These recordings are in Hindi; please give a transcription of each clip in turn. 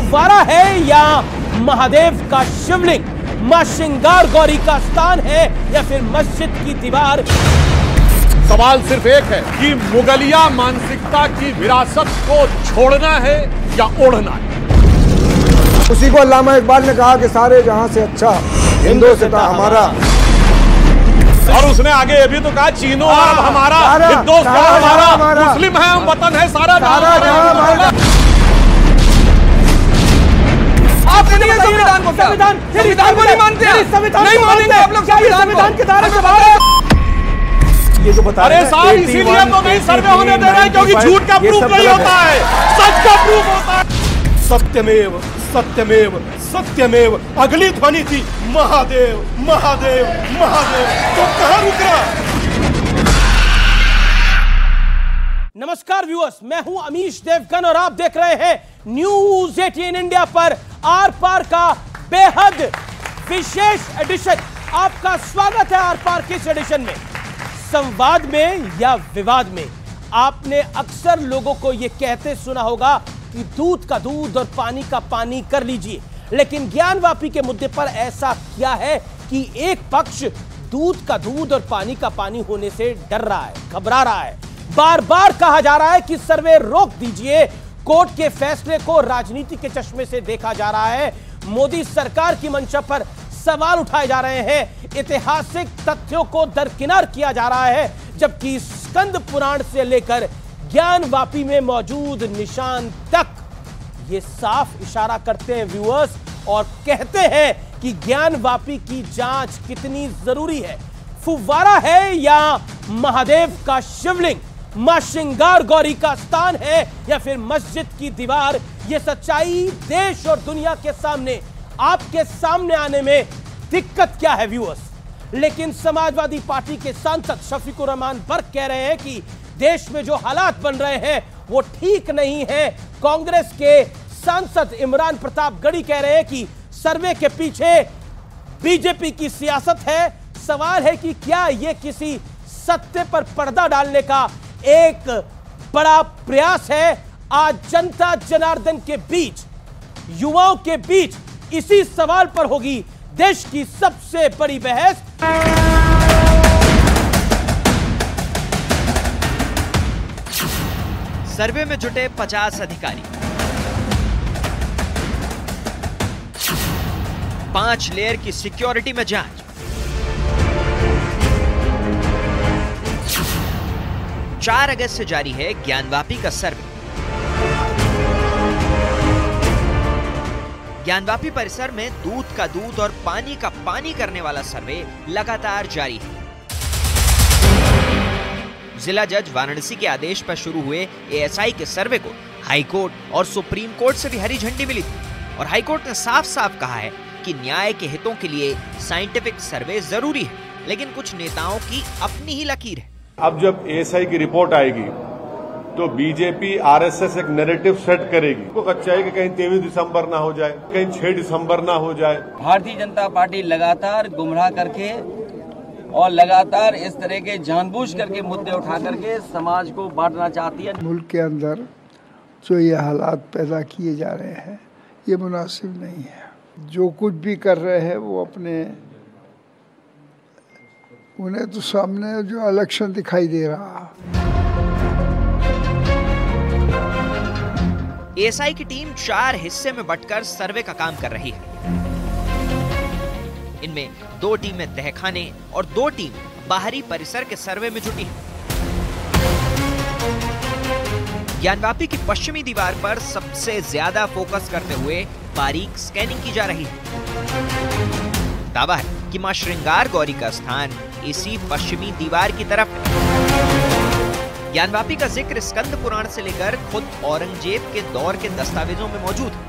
फुव्वारा है या महादेव का शिवलिंग, मां श्रृंगार गौरी का स्थान है या फिर मस्जिद की दीवार? सवाल सिर्फ एक है कि मुगलिया मानसिकता की विरासत को छोड़ना है या ओढ़ना है। उसी को अल्लामा इकबाल ने कहा कि सारे जहां से अच्छा हिंदुस्तान हमारा, और उसने आगे ये भी तो कहा चीनो अरब हमारा, हिंदुस्तान हमारा, मुस्लिम है हम, वतन है सारा हमारा। आप संविधान को संविधान को नहीं मानते, नहीं मानेंगे आप लोग संविधान के दायरे से बाहर। ये जो बता रहे हैं साहब, इसीलिए तो नहीं सर्वे होने दे रहे हैं क्योंकि झूठ का प्रूफ नहीं होता है, सच का प्रूफ होता है। सत्यमेव सत्यमेव सत्यमेव, अगली ध्वनि थी महादेव महादेव महादेव, तो कहां रुक रहा? नमस्कार व्यूअर्स, मैं हूं अमीश देवगन और आप देख रहे हैं न्यूज 18 इंडिया पर आर पार का बेहद विशेष एडिशन। आपका स्वागत है आर पार के इस एडिशन में। संवाद में या विवाद में आपने अक्सर लोगों को यह कहते सुना होगा कि दूध का दूध और पानी का पानी कर लीजिए, लेकिन ज्ञानवापी के मुद्दे पर ऐसा क्या है कि एक पक्ष दूध का दूध और पानी का पानी होने से डर रहा है, घबरा रहा है। बार बार कहा जा रहा है कि सर्वे रोक दीजिए, कोर्ट के फैसले को राजनीति के चश्मे से देखा जा रहा है, मोदी सरकार की मंशा पर सवाल उठाए जा रहे हैं, ऐतिहासिक तथ्यों को दरकिनार किया जा रहा है, जबकि स्कंद पुराण से लेकर ज्ञानवापी में मौजूद निशान तक ये साफ इशारा करते हैं व्यूअर्स और कहते हैं कि ज्ञानवापी की जांच कितनी जरूरी है। फुव्वारा है या महादेव का शिवलिंग, मां श्रृंगार गौरी का स्थान है या फिर मस्जिद की दीवार? ये सच्चाई देश और दुनिया के सामने, आपके सामने आने में दिक्कत क्या है व्यूअर्स? लेकिन समाजवादी पार्टी के सांसद शफीकुर रहमान बर्क कह रहे हैं कि देश में जो हालात बन रहे हैं वो ठीक नहीं है। कांग्रेस के सांसद इमरान प्रताप गढ़ी कह रहे हैं कि सर्वे के पीछे बीजेपी की सियासत है। सवाल है कि क्या यह किसी सत्य पर पर्दा डालने का एक बड़ा प्रयास है? आज जनता जनार्दन के बीच, युवाओं के बीच इसी सवाल पर होगी देश की सबसे बड़ी बहस। सर्वे में जुटे 50 अधिकारी, 5 लेयर की सिक्योरिटी में जांच, 4 अगस्त से जारी है ज्ञानवापी का सर्वे। ज्ञानवापी परिसर में दूध का दूध और पानी का पानी करने वाला सर्वे लगातार जारी है। जिला जज वाराणसी के आदेश पर शुरू हुए एएसआई के सर्वे को हाईकोर्ट और सुप्रीम कोर्ट से भी हरी झंडी मिली थी और हाईकोर्ट ने साफ साफ कहा है कि न्याय के हितों के लिए साइंटिफिक सर्वे जरूरी है, लेकिन कुछ नेताओं की अपनी ही लकीर है। अब जब एएसआई की रिपोर्ट आएगी तो बीजेपी आरएसएस एक नैरेटिव सेट करेगी। को अच्छा है कि कहीं 23 दिसंबर ना हो जाए, कहीं 6 दिसंबर ना हो जाए। भारतीय जनता पार्टी लगातार गुमराह करके और लगातार इस तरह के जानबूझ करके मुद्दे उठा करके समाज को बांटना चाहती है। मुल्क के अंदर जो ये हालात पैदा किए जा रहे हैं ये मुनासिब नहीं है। जो कुछ भी कर रहे हैं वो अपने, उन्हें तो सामने जो इलेक्शन दिखाई दे रहा। एएसआई की टीम 4 हिस्से में बंटकर सर्वे का काम कर रही है। इनमें 2 टीमें तहखाने और 2 टीम बाहरी परिसर के सर्वे में जुटी है। ज्ञानवापी की पश्चिमी दीवार पर सबसे ज्यादा फोकस करते हुए बारीक स्कैनिंग की जा रही है। दावा है कि मां श्रृंगार गौरी का स्थान इसी पश्चिमी दीवार की तरफ है। ज्ञानवापी का जिक्र स्कंद पुराण से लेकर खुद औरंगजेब के दौर के दस्तावेजों में मौजूद है।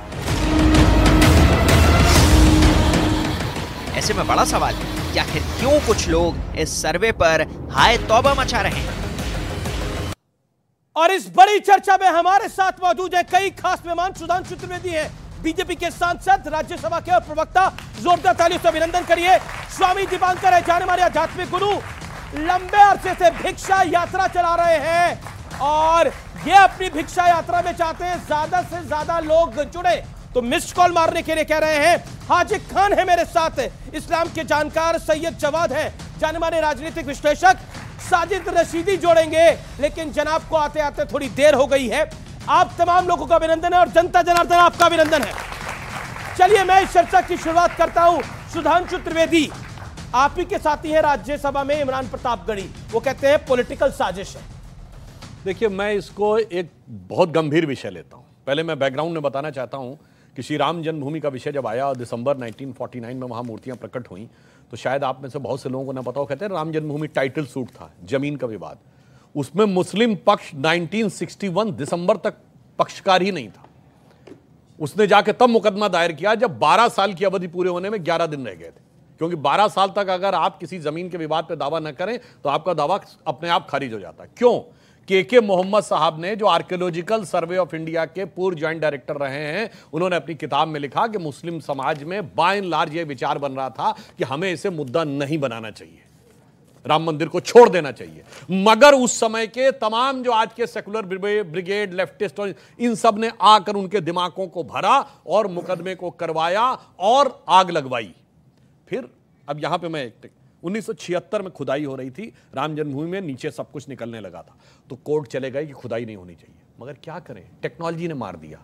ऐसे में बड़ा सवाल है कि आखिर क्यों कुछ लोग इस सर्वे पर हाय तौबा मचा रहे हैं। और इस बड़ी चर्चा में हमारे साथ मौजूद है कई खास मेहमान। सुधांशु त्रिवेदी हैं, बीजेपी के सांसद, राज्यसभा के और प्रवक्ता, जोरदार तालियों से अभिनंदन करिए। स्वामी दीपांकर है, जाने माने आध्यात्मिक गुरु, लंबे अरसे से भिक्षा यात्रा चला रहे हैं और ये अपनी भिक्षा यात्रा में चाहते हैं ज्यादा से ज्यादा लोग जुड़े तो मिस्ड कॉल मारने के लिए कह रहे हैं। हाजिक खान है मेरे साथ, इस्लाम के जानकार सैयद जवाद है, जाने माने राजनीतिक विश्लेषक साजिद रशीदी जोड़ेंगे, लेकिन जनाब को आते आते थोड़ी देर हो गई है। आप तमाम लोगों का अभिनंदन है और जनता जनार्दन आपका अभिनंदन है। चलिए मैं इस चर्चा की शुरुआत करता हूं। सुधांशु त्रिवेदी, आप ही के साथी हैं राज्यसभा में इमरान प्रतापगढ़ी, वो कहते हैं पॉलिटिकल साजिश है। देखिए, मैं इसको एक बहुत गंभीर विषय लेता हूं। पहले मैं बैकग्राउंड में बताना चाहता हूं कि श्री राम जन्मभूमि का विषय जब आया और दिसंबर 1949 में वहां मूर्तियां प्रकट हुई, तो शायद आप में से बहुत से लोगों को ना पता हो, कहते हैं राम जन्मभूमि टाइटल सूट था, जमीन का विवाद। उसमें मुस्लिम पक्ष 1961 दिसंबर तक पक्षकार ही नहीं था। उसने जाके तब मुकदमा दायर किया जब 12 साल की अवधि पूरे होने में 11 दिन रह गए थे, क्योंकि 12 साल तक अगर आप किसी जमीन के विवाद पे दावा न करें तो आपका दावा अपने आप खारिज हो जाता है। क्यों? के मोहम्मद साहब ने, जो आर्कियोलॉजिकल सर्वे ऑफ इंडिया के पूर्व ज्वाइंट डायरेक्टर रहे हैं, उन्होंने अपनी किताब में लिखा कि मुस्लिम समाज में बाय एंड लार्ज ये विचार बन रहा था कि हमें इसे मुद्दा नहीं बनाना चाहिए, राम मंदिर को छोड़ देना चाहिए। मगर उस समय के तमाम जो आज के सेकुलर ब्रिगेड, लेफ्टिस्ट और इन सब ने आकर उनके दिमागों को भरा और मुकदमे को करवाया और आग लगवाई। फिर अब यहां पे मैं 1976 में खुदाई हो रही थी राम जन्मभूमि में, नीचे सब कुछ निकलने लगा था, तो कोर्ट चले गए कि खुदाई नहीं होनी चाहिए। मगर क्या करें, टेक्नोलॉजी ने मार दिया।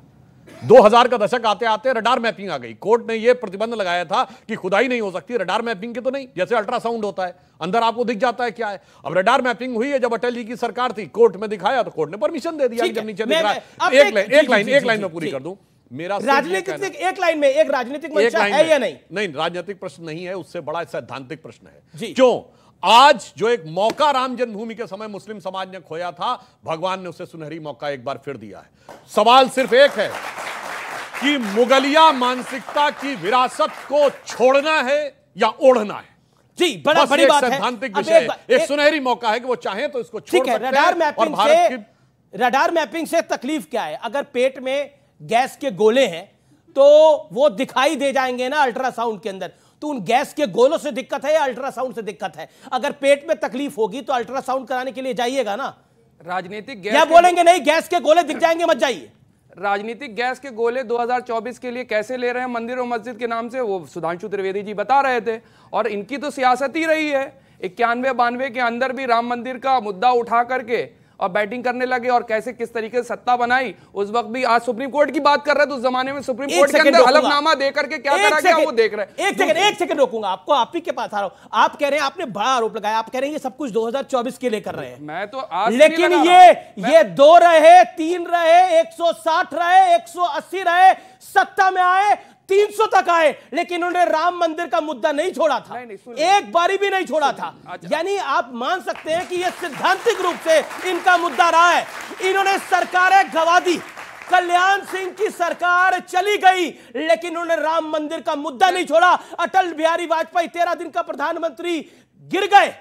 2000 का दशक आते आते रडार मैपिंग आ गई। कोर्ट ने यह प्रतिबंध लगाया था कि खुदाई नहीं हो सकती, रडार मैपिंग की तो नहीं, जैसे अल्ट्रासाउंड होता है, अंदर आपको दिख जाता है क्या है। अब रडार मैपिंग हुई है, जब अटल जी की सरकार थी, कोर्ट में दिखाया तो कोर्ट ने परमिशन दे दिया। जब नीचे दिख रहा है, एक लाइन में पूरी कर दूं, मेरा राजनीतिक एक लाइन में, एक राजनीतिक मंशा है या नहीं? नहीं, राजनीतिक प्रश्न नहीं है, उससे बड़ा सैद्धांतिक प्रश्न है। क्यों? आज जो एक मौका राम जन्मभूमि के समय मुस्लिम समाज ने खोया था, भगवान ने उसे सुनहरी मौका एक बार फिर दिया है। सवाल सिर्फ एक है कि मुगलिया मानसिकता की विरासत को छोड़ना है या ओढ़ना है। जी, बड़ा बड़ी बात है, सैद्धांतिक विषय, एक सुनहरी मौका है कि वो चाहे तो इसको छोड़ सकते हैं। रडार मैपिंग से तकलीफ क्या है? अगर पेट में गैस के गोले हैं तो वो दिखाई दे जाएंगे ना अल्ट्रासाउंड के अंदर, तो उन गैस के गोलों से दिक्कत है या अल्ट्रासाउंड से दिक्कत है? अगर पेट में तकलीफ होगी तो अल्ट्रासाउंड कराने के लिए जाइएगा ना। राजनीतिक गैस या बोलेंगे नहीं गैस के गोले दिख जाएंगे मत जाइए। राजनीतिक गैस के गोले 2024 के लिए कैसे ले रहे हैं मंदिर और मस्जिद के नाम से, वो सुधांशु त्रिवेदी जी बता रहे थे। और इनकी तो सियासत ही रही है। 91-92 के अंदर भी राम मंदिर का मुद्दा उठा करके और बैटिंग करने लगे और कैसे किस तरीके से सत्ता बनाई। उस वक्त भी, आज सुप्रीम कोर्ट की बात कर रहे थे, उस जमाने में सुप्रीम कोर्ट के अंदर हलफनामा दे करके क्या करा गया वो देख रहे हैं। एक सेकंड रोकूंगा आपको, आप ही के पास आ रहा हूं। आप कह रहे हैं, आपने बड़ा आरोप लगाया, आप कह रहे हैं ये सब कुछ 2024 के लिए कर रहे हैं। मैं तो आज, लेकिन ये 2 रहे, 3 रहे, 160 रहे, 180 रहे, सत्ता में आए, 300 तक आए, लेकिन उन्होंने राम मंदिर का मुद्दा नहीं छोड़ा था। एक बारी भी नहीं छोड़ा था। यानी आप मान सकते हैं कि यह सिद्धांतिक रूप से इनका मुद्दा रहा है। इन्होंने सरकारें गंवा दी, कल्याण सिंह की सरकार चली गई, लेकिन उन्होंने राम मंदिर का मुद्दा नहीं छोड़ा। अटल बिहारी वाजपेयी 13 दिन का प्रधानमंत्री, गिर गए,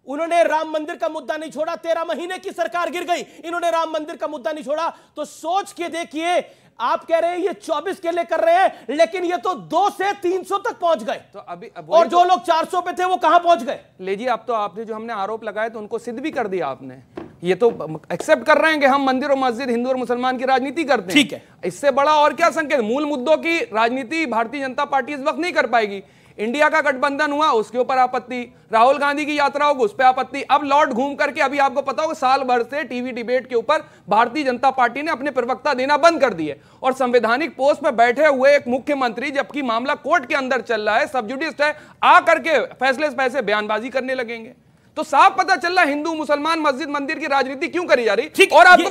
उन्होंने राम मंदिर का मुद्दा नहीं छोड़ा। 13 महीने की सरकार गिर गई, इन्होंने राम मंदिर का मुद्दा नहीं छोड़ा। तो सोच के देखिए, आप कह रहे हैं ये 24 के लिए कर रहे हैं, लेकिन ये तो 2 से 300 तक पहुंच गए। तो अभी और जो लोग 400 पे थे वो कहां पहुंच गए? लीजिए, अब तो आपने जो हमने आरोप लगाए तो उनको सिद्ध भी कर दिया आपने। ये तो एक्सेप्ट कर रहे हैं कि हम मंदिर और मस्जिद, हिंदू और मुसलमान की राजनीति करते हैं। ठीक है, इससे बड़ा और क्या संकेत? मूल मुद्दों की राजनीति भारतीय जनता पार्टी इस वक्त नहीं कर पाएगी। इंडिया का गठबंधन हुआ, उसके ऊपर आपत्ति, राहुल गांधी की यात्रा होगी, उस पर आपत्ति। अब लॉर्ड घूम करके, अभी आपको पता होगा, साल भर से टीवी डिबेट के ऊपर भारतीय जनता पार्टी ने अपने प्रवक्ता देना बंद कर दिए और संवैधानिक पोस्ट पर बैठे हुए एक मुख्यमंत्री, जबकि मामला कोर्ट के अंदर चल रहा है, सब जुडिस है, आ करके फैसले पैसे बयानबाजी करने लगेंगे। तो साफ पता चल रहा है हिंदू मुसलमान मस्जिद मंदिर की राजनीति क्यों करी जा रही। और आपको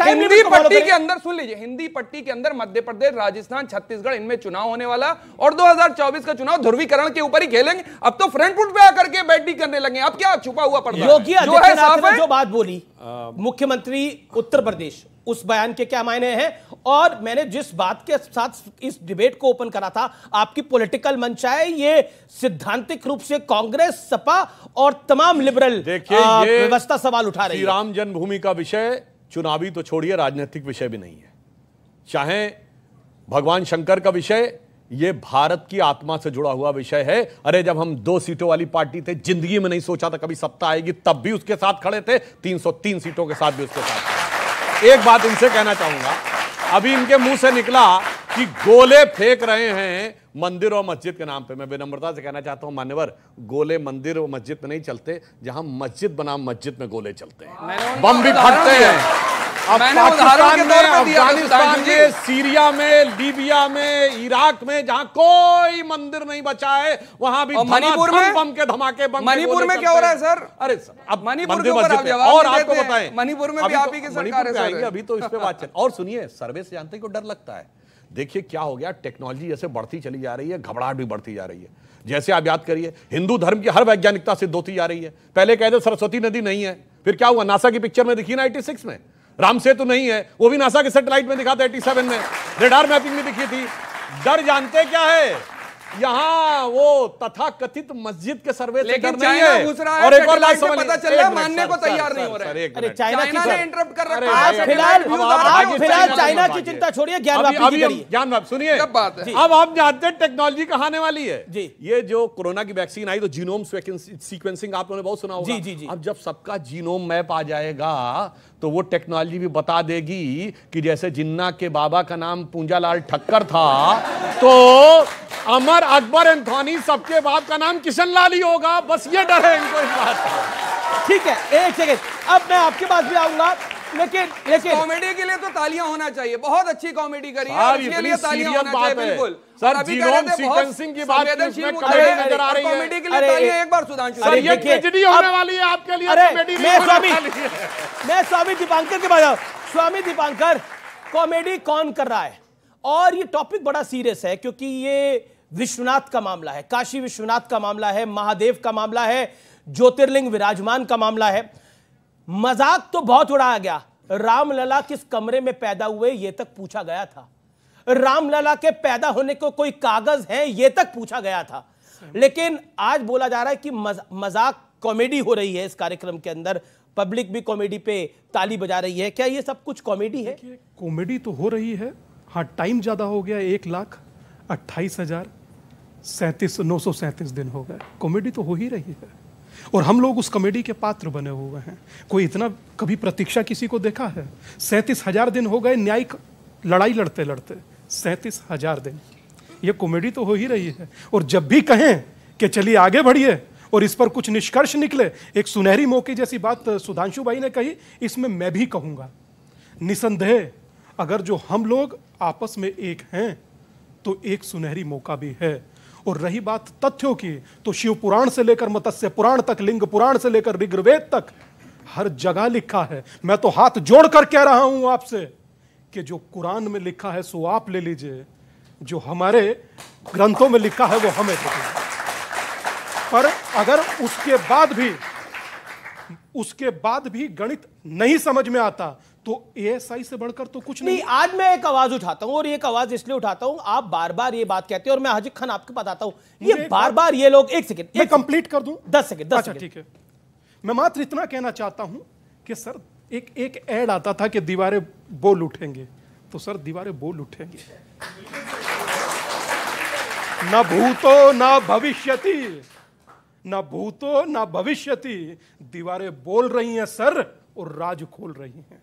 हिंदी पट्टी के अंदर, सुन लीजिए, हिंदी पट्टी के अंदर मध्य प्रदेश, राजस्थान, छत्तीसगढ़, इनमें चुनाव होने वाला और 2024 का चुनाव ध्रुवीकरण के ऊपर ही खेलेंगे। अब तो फ्रंट फुट पे आकर के बैटिंग करने लगे। अब क्या छुपा हुआ पर्दा? योगी आदित्यनाथ ने जो बात बोली, मुख्यमंत्री उत्तर प्रदेश, उस बयान के क्या मायने हैं? और मैंने जिस बात के साथ इस डिबेट को ओपन करा था, आपकी पॉलिटिकल मंशा है, ये सिद्धांतिक रूप से कांग्रेस, सपा और तमाम लिबरल व्यवस्था सवाल उठा रही है। श्री राम जन्मभूमि का विषय चुनावी तो छोड़िए, राजनीतिक विषय भी नहीं है। चाहे भगवान शंकर का विषय, ये भारत की आत्मा से जुड़ा हुआ विषय है। अरे जब हम 2 सीटों वाली पार्टी थे, जिंदगी में नहीं सोचा था कभी सत्ता आएगी, तब भी उसके साथ खड़े थे, 303 सीटों के साथ भी उसके साथ। एक बात इनसे कहना चाहूंगा, अभी इनके मुंह से निकला कि गोले फेंक रहे हैं मंदिर और मस्जिद के नाम पे। मैं विनम्रता से कहना चाहता हूं मान्यवर, गोले मंदिर और मस्जिद में नहीं चलते, जहां मस्जिद बनाम मस्जिद में गोले चलते हैं, बम भी फटते हैं। अब पाकिस्तान में, अफगानिस्तान में, सीरिया में, लीबिया में, इराक में, जहां कोई मंदिर नहीं बचा है, वहां भी मणिपुर में बम के धमाके, मणिपुर में क्या हो रहा है सर? अरे सर, अब मणिपुर के ऊपर आप जवाब और नहीं आपको देते। बताएं, मणिपुर में भी आप ही की सरकार है सर। अभी तो इस पे बात चल। और सुनिए, सर्वे से जानते हैं क्यों डर लगता है? देखिए क्या हो गया, टेक्नोलॉजी जैसे बढ़ती चली जा रही है, घबराहट भी बढ़ती जा रही है। जैसे आप याद करिए, हिंदू धर्म की हर वैज्ञानिकता सिद्ध होती जा रही है। पहले कहते सरस्वती नदी नहीं है, फिर क्या हुआ, नासा की पिक्चर में दिखी ना 86 में, राम सेतु नहीं है, वो भी नासा के सैटेलाइट में दिखा था 87 में, रेडार मैपिंग में दिखी थी। डर जानते क्या है? यहाँ वो तथा कथित मस्जिद के सर्वे से डर नहीं है। घुस रहा है, और एक और बात समझ, पता चल रहा है, मानने को तैयार नहीं हो रहा है। अरे चाइना ने इंटरप्ट कर रखा आप है। फिलहाल चाइना की चिंता छोड़िए, ज्ञान सुनिए, बात है। अब आप जानते हैं टेक्नोलॉजी कहाँ आने वाली है जी। ये जो कोरोना की वैक्सीन आई तो जीनोम सीक्वेंसिंग आप लोगों ने बहुत सुना होगा। जी, जी, जी। अब जब सबका जीनोम मैप आ जाएगा तो वो टेक्नोलॉजी भी बता देगी कि जैसे जिन्ना के बाबा का नाम पूंजालाल ठक्कर था तो अमर अकबर एंथोनी सबके बाप का नाम किशन लाल ही होगा। बस ये डर है इनको इस बात का। ठीक है, एक सेकंड, अब मैं आपके पास भी आऊंगा, लेकिन कॉमेडी के लिए तो तालियां होना चाहिए। बहुत अच्छी कॉमेडी करी है, इसके लिए तालियां होना चाहिए। बिल्कुल सर, जीनोम सीक्वेंसिंग की बात इसमें कॉमेडी नजर आ रही है। कॉमेडी के लिए तालियां एक बार सुधांशु। सर ये ट्रेजेडी होने वाली है आपके लिए, कॉमेडी मैं स्वामी दीपांकर के बाद, स्वामी दीपांकर, कॉमेडी कौन कर रहा है? और ये टॉपिक बड़ा सीरियस है क्योंकि ये विश्वनाथ का मामला है, काशी विश्वनाथ का मामला है, महादेव का मामला है, ज्योतिर्लिंग विराजमान का मामला है। मजाक तो बहुत उड़ाया गया, रामलला किस कमरे में पैदा हुए ये तक पूछा गया था, रामलला के पैदा होने को कोई कागज है ये तक पूछा गया था। लेकिन आज बोला जा रहा है कि मजाक कॉमेडी हो रही है इस कार्यक्रम के अंदर, पब्लिक भी कॉमेडी पे ताली बजा रही है। क्या ये सब कुछ कॉमेडी है? कॉमेडी तो हो रही है, हाँ टाइम ज्यादा हो गया, 1,28,937 दिन हो गए। कॉमेडी तो हो ही रही है और हम लोग उस कॉमेडी के पात्र बने हुए हैं। कोई इतना कभी प्रतीक्षा किसी को देखा है? 37,000 दिन हो गए न्यायिक लड़ाई लड़ते लड़ते, 37,000 दिन। ये कॉमेडी तो हो ही रही है। और जब भी कहें कि चलिए आगे बढ़िए और इस पर कुछ निष्कर्ष निकले, एक सुनहरी मौके जैसी बात सुधांशु भाई ने कही, इसमें मैं भी कहूंगा निसंदेह अगर जो हम लोग आपस में एक हैं तो एक सुनहरी मौका भी है। और रही बात तथ्यों की, तो शिव पुराण से लेकर मत्स्य पुराण तक, लिंग पुराण से लेकर ऋग्वेद तक हर जगह लिखा है। मैं तो हाथ जोड़कर कह रहा हूं आपसे कि जो कुरान में लिखा है सो आप ले लीजिए, जो हमारे ग्रंथों में लिखा है वो हमें दीजिए। पर अगर उसके बाद भी गणित नहीं समझ में आता तो एएसआई से बढ़कर तो कुछ नहीं। आज मैं एक आवाज उठाता हूं और एक आवाज इसलिए उठाता हूं, आप बार बार ये बात कहते हैं और मैं हाजिर खान आपके पास आता हूं, ये बार बार ये लोग, एक सेकंड मैं कंप्लीट कर दूं, 10 सेकंड। अच्छा ठीक है, मैं मात्र इतना कहना चाहता हूं कि सर एक ऐड आता था कि दीवारें बोल उठेंगे, तो सर दीवारें बोल उठेंगे, न भूतो न भविष्यति, न भूतो न भविष्यति, दीवारें बोल रही हैं सर और राज खोल रही हैं।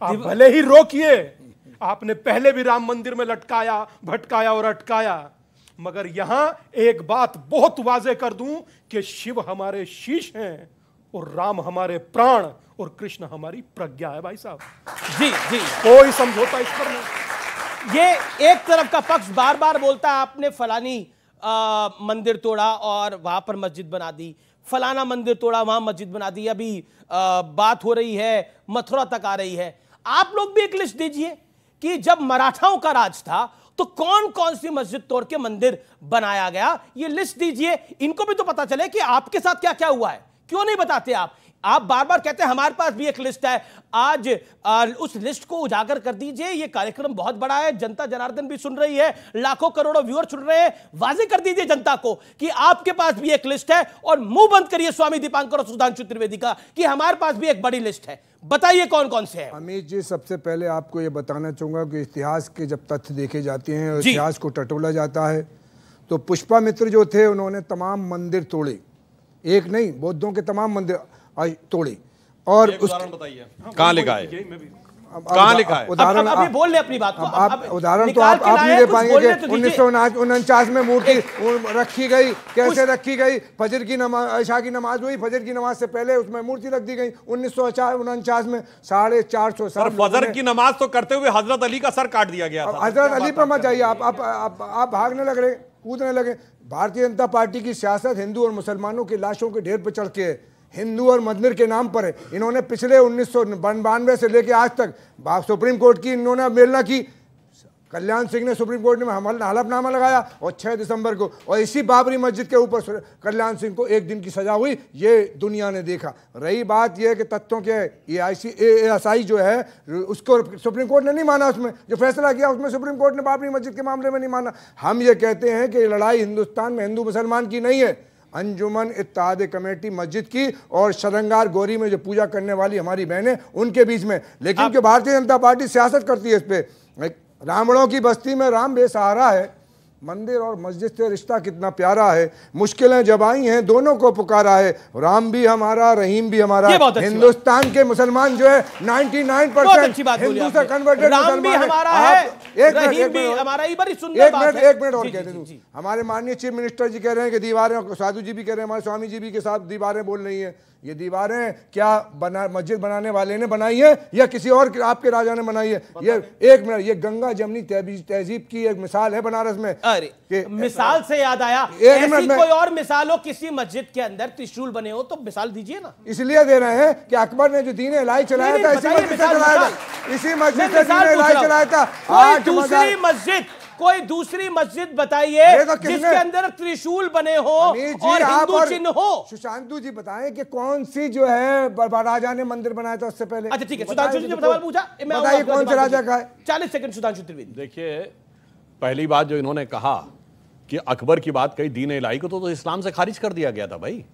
आप भले ही रोकिए, आपने पहले भी राम मंदिर में लटकाया, भटकाया और अटकाया, मगर यहां एक बात बहुत वाजे कर दूं कि शिव हमारे शीश हैं और राम हमारे प्राण और कृष्ण हमारी प्रज्ञा है। भाई साहब जी जी, कोई समझौता इस पर नहीं। ये एक तरफ का पक्ष बार बार बोलता है आपने फलानी मंदिर तोड़ा और वहां पर मस्जिद बना दी, फलाना मंदिर तोड़ा वहां मस्जिद बना दी, अभी बात हो रही है मथुरा तक आ रही है। आप लोग भी एक लिस्ट दीजिए कि जब मराठाओं का राज था तो कौन कौन सी मस्जिद तोड़ के मंदिर बनाया गया, ये लिस्ट दीजिए, इनको भी तो पता चले कि आपके साथ क्या क्या हुआ है। क्यों नहीं बताते आप बार बार कहते हैं हमारे पास भी एक लिस्ट है, आज उस लिस्ट को उजागर कर दीजिए। ये कार्यक्रम बहुत बड़ा है, जनता जनार्दन भी सुन रही है, लाखों करोड़ों व्यूअर सुन रहे हैं, वाजे कर दीजिए जनता को कि आपके पास भी एक लिस्ट है और मुंह बंद करिए स्वामी दीपांकर और सुधांशु त्रिवेदी का कि हमारे पास भी एक बड़ी लिस्ट है। बताइए कौन कौन से हैं। अमित जी, सबसे पहले आपको यह बताना चाहूंगा कि इतिहास के जब तथ्य देखे जाते हैं और इतिहास को टटोला जाता है तो पुष्पामित्र जो थे उन्होंने तमाम मंदिर तोड़े, एक नहीं बौद्धों के तमाम मंदिर तोड़े। और उदाहरण बताइए कहां लिखा है? कहाँ लिखा है? उदाहरण अभी बोल ले अपनी बात को। आप उदाहरण तो आप नहीं दे पाएंगे कि 1949 में मूर्ति रखी गई, कैसे रखी गई? फजर की नमाज, इशा की नमाज हुई, फजर की नमाज से पहले उसमें मूर्ति रख दी गई 1949 में। 450 साल फजर की नमाज तो करते हुए हजरत अली का सर काट दिया गया था। हजरत अली पर मत जाइए, आप भागने लग रहे, कूदने लगे। भारतीय जनता पार्टी की सियासत हिंदू और मुसलमानों की लाशों के ढेर पर चढ़ के है, हिंदू और मंदिर के नाम पर है। इन्होंने पिछले 1992 से लेकर आज तक सुप्रीम कोर्ट की इन्होंने अवहेलना की। कल्याण सिंह ने सुप्रीम कोर्ट में हलफनामा लगाया और 6 दिसंबर को, और इसी बाबरी मस्जिद के ऊपर कल्याण सिंह को 1 दिन की सजा हुई, ये दुनिया ने देखा। रही बात यह कि तथ्यों के AISI जो है उसको सुप्रीम कोर्ट ने नहीं माना, उसमें जो फैसला किया उसमें सुप्रीम कोर्ट ने बाबरी मस्जिद के मामले में नहीं माना। हम ये कहते हैं कि लड़ाई हिंदुस्तान में हिंदू मुसलमान की नहीं है, अंजुमन इत्तेहाद कमेटी मस्जिद की और शरंगार गौरी में जो पूजा करने वाली हमारी बहनें उनके बीच में। लेकिन कि भारतीय जनता पार्टी सियासत करती है इस पे। रावणों की बस्ती में राम बेसहारा है, मंदिर और मस्जिद से रिश्ता कितना प्यारा है। मुश्किलें जब आई हैं दोनों को पुकारा है, राम भी हमारा रहीम भी हमारा। हिंदुस्तान के मुसलमान जो है 99% हिंदू से कन्वर्टेड मुसलमान है। एक मिनट और कहते हैं, हमारे माननीय चीफ मिनिस्टर जी कह रहे हैं कि दीवारें, साधु जी भी कह रहे हैं, हमारे स्वामी जी भी के साथ दीवारें बोल रही हैं। ये दीवारें क्या मस्जिद बनाने वाले ने बनाई है या किसी और आपके राजा ने बनाई है? ये एक मिनट, ये गंगा जमनी तहजीब की एक मिसाल है बनारस में। अरे मिसाल से याद आया, ऐसी कोई और मिसाल हो किसी मस्जिद के अंदर त्रिशूल बने हो तो मिसाल दीजिए ना। इसलिए दे रहे हैं कि अकबर ने जो दीन इलाही चलाया था इसी मस्जिद से चलाया था, इसी मस्जिद से दीन इलाही चलाया था। कोई दूसरी मस्जिद बताइए जिसके अंदर त्रिशूल बने हो और हिंदू चिन्ह हो। सुशांतु जी बताएं कि कौन सी जो है राजा ने मंदिर बनाया था उससे पहले। अच्छा ठीक है, सुधांशु जी ने सवाल पूछा, बताइए कौन से राजा का है? 40 सेकंड सुधांशु त्रिवेदी। देखिए, पहली बात जो इन्होंने कहा कि अकबर की बात कही दीन इलाही को, तो इस्लाम से खारिज कर दिया गया था भाई।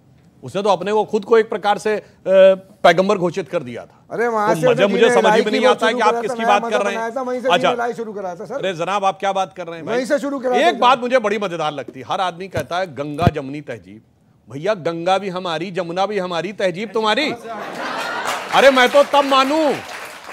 उसने तो अपने को खुद को एक प्रकार से पैगंबर घोषित कर दिया था। अरे वहां से मुझे समझ में नहीं आता है कि आप किसकी बात कर रहे हैं। अच्छा शुरू करा था सर। अरे जनाब आप क्या बात कर रहे हैं वहीं से शुरू करा। एक बात मुझे बड़ी मजेदार लगती है, हर आदमी कहता है गंगा जमुनी तहजीब। भैया गंगा भी हमारी, जमुना भी हमारी, तहजीब तुम्हारी। अरे मैं तो तब मानू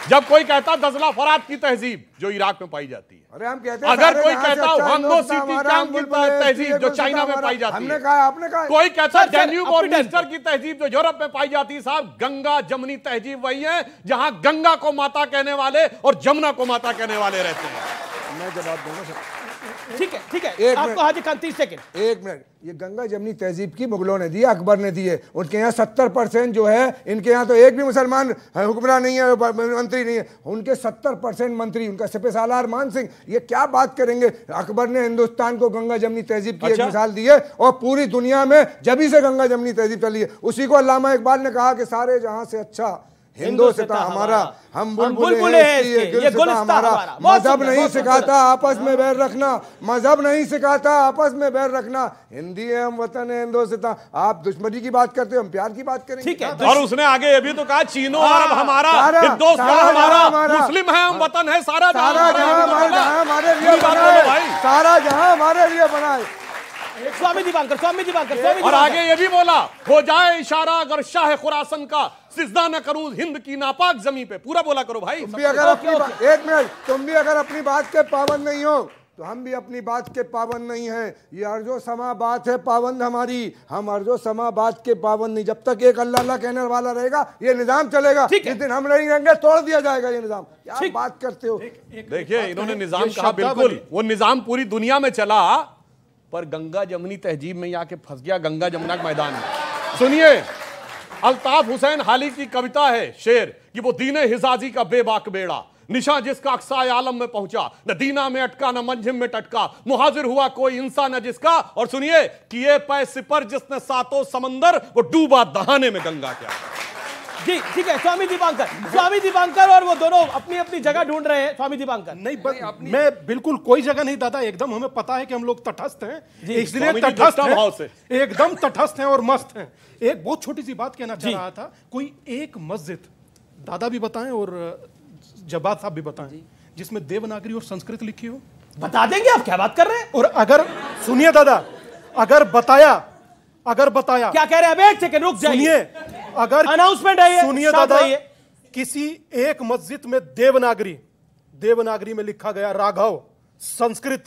जब कोई कहता दजला फरात की तहजीब जो इराक में पाई जाती है। अरे हम कहते हैं अगर कोई कहता वांगो सिटी की तहजीब जो चाइना में पाई जाती है। हमने कहा, आपने कहा। कोई कहता डैन्यूब और नीस्टर की तहजीब जो यूरोप में पाई जाती है। साहब गंगा जमुनी तहजीब वही है जहां गंगा को माता कहने वाले और जमुना को माता कहने वाले रहते हैं। मैं जवाब दूंगा सर। ठीक है, आपको हाजी खान 30 सेकंड। एक मिनट, ये गंगा जमनी तहजीब की मुगलों ने दी, अकबर ने दी है। उनके यहाँ 70% जो है, इनके यहाँ तो एक भी मुसलमान हुक्मरान नहीं है, मंत्री नहीं है। उनके 70% मंत्री, उनका सिपह सालार मान सिंह। ये क्या बात करेंगे? अकबर ने हिंदुस्तान को गंगा जमनी तहजीब की एक मिसाल दी है और पूरी दुनिया में जब से गंगा जमनी तहजीब चली है। उसी को अल्लामा इकबाल ने कहा कि सारे जहां से अच्छा हिंदुस्तान हमारा, हम बुलबुले हैं इसके, ये गुलिस्तान हमारा। मजहब नहीं सिखाता आपस में बैर रखना, मजहब नहीं सिखाता आपस में बैर रखना। हिंदी है, हम वतन है हिंदुस्तान। आप दुश्मनी की बात करते हो, हम प्यार की बात करेंगे। ठीक है। और उसने आगे ये भी तो कहा चीनो अरब हमारा, हिंदुस्तान हमारा, मुस्लिम है, हम वतन है, सारा जहां हमारे लिए बनाए, सारा जहां हमारे लिए बनाए। स्वामी दीवानकर और आगे ये भी बोला हो जाए इशारा अगर शाह खुरासन का सिजदा न करूं हिंद की नापाक जमी पे। पूरा बोला करो भाई। तुम भी अगर एक मिनट, तुम भी अगर अपनी बात के पाबंद नहीं हो तो हम भी अपनी बात के पाबंद नहीं है। ये अर्जो समा बात है पाबंद हमारी, हम अर्जो समा बात के पाबंद नहीं। जब तक एक अल्लाह कहने वाला रहेगा ये निजाम चलेगा। जिस दिन हम नहीं रहेंगे तोड़ दिया जाएगा ये निजाम। क्या बात करते हो? देखिए इन्होंने निजाम कहा, बिल्कुल वो निजाम पूरी दुनिया में चला, पर गंगा जमनी तहजीब में आके फंस गया गंगा जमुना के मैदान में। सुनिए, अल्ताफ हुसैन हाली की कविता है, शेर कि वो दीने हिजाजी का बेबाक बेड़ा, निशा जिसका अक्साए आलम में पहुंचा, न दीना में अटका न मंजिम में टटका, मुहाजिर हुआ कोई इंसान न जिसका। और सुनिए कि ये पै सिपर जिसने सातों समंदर, वो डूबा दहाने में गंगा क्या। जी ठीक है, स्वामी दीपांकर और वो दोनों अपनी अपनी जगह ढूंढ रहे हैं। स्वामी दीपांकर नहीं, मैं बिल्कुल कोई जगह नहीं दादा, एकदम हमें पता है कि हम लोग तटस्थ हैं, इसलिए तटस्थ हैं, एकदम तटस्थ हैं और मस्त हैं। एक बहुत छोटी सी बात कहना चाह रहा था, कोई एक मस्जिद दादा भी बताएं और जब्बार साहब भी बताएं जिसमें देवनागरी और संस्कृत लिखी हो। बता देंगे, आप क्या बात कर रहे हैं? और अगर सुनिए दादा, अगर बताया क्या कह रहे हैं? अब एक सेकंड रुक जाइए, अगर अनाउंसमेंट है, सुनिए दादा किसी एक मस्जिद में देवनागरी में लिखा गया राघव संस्कृत,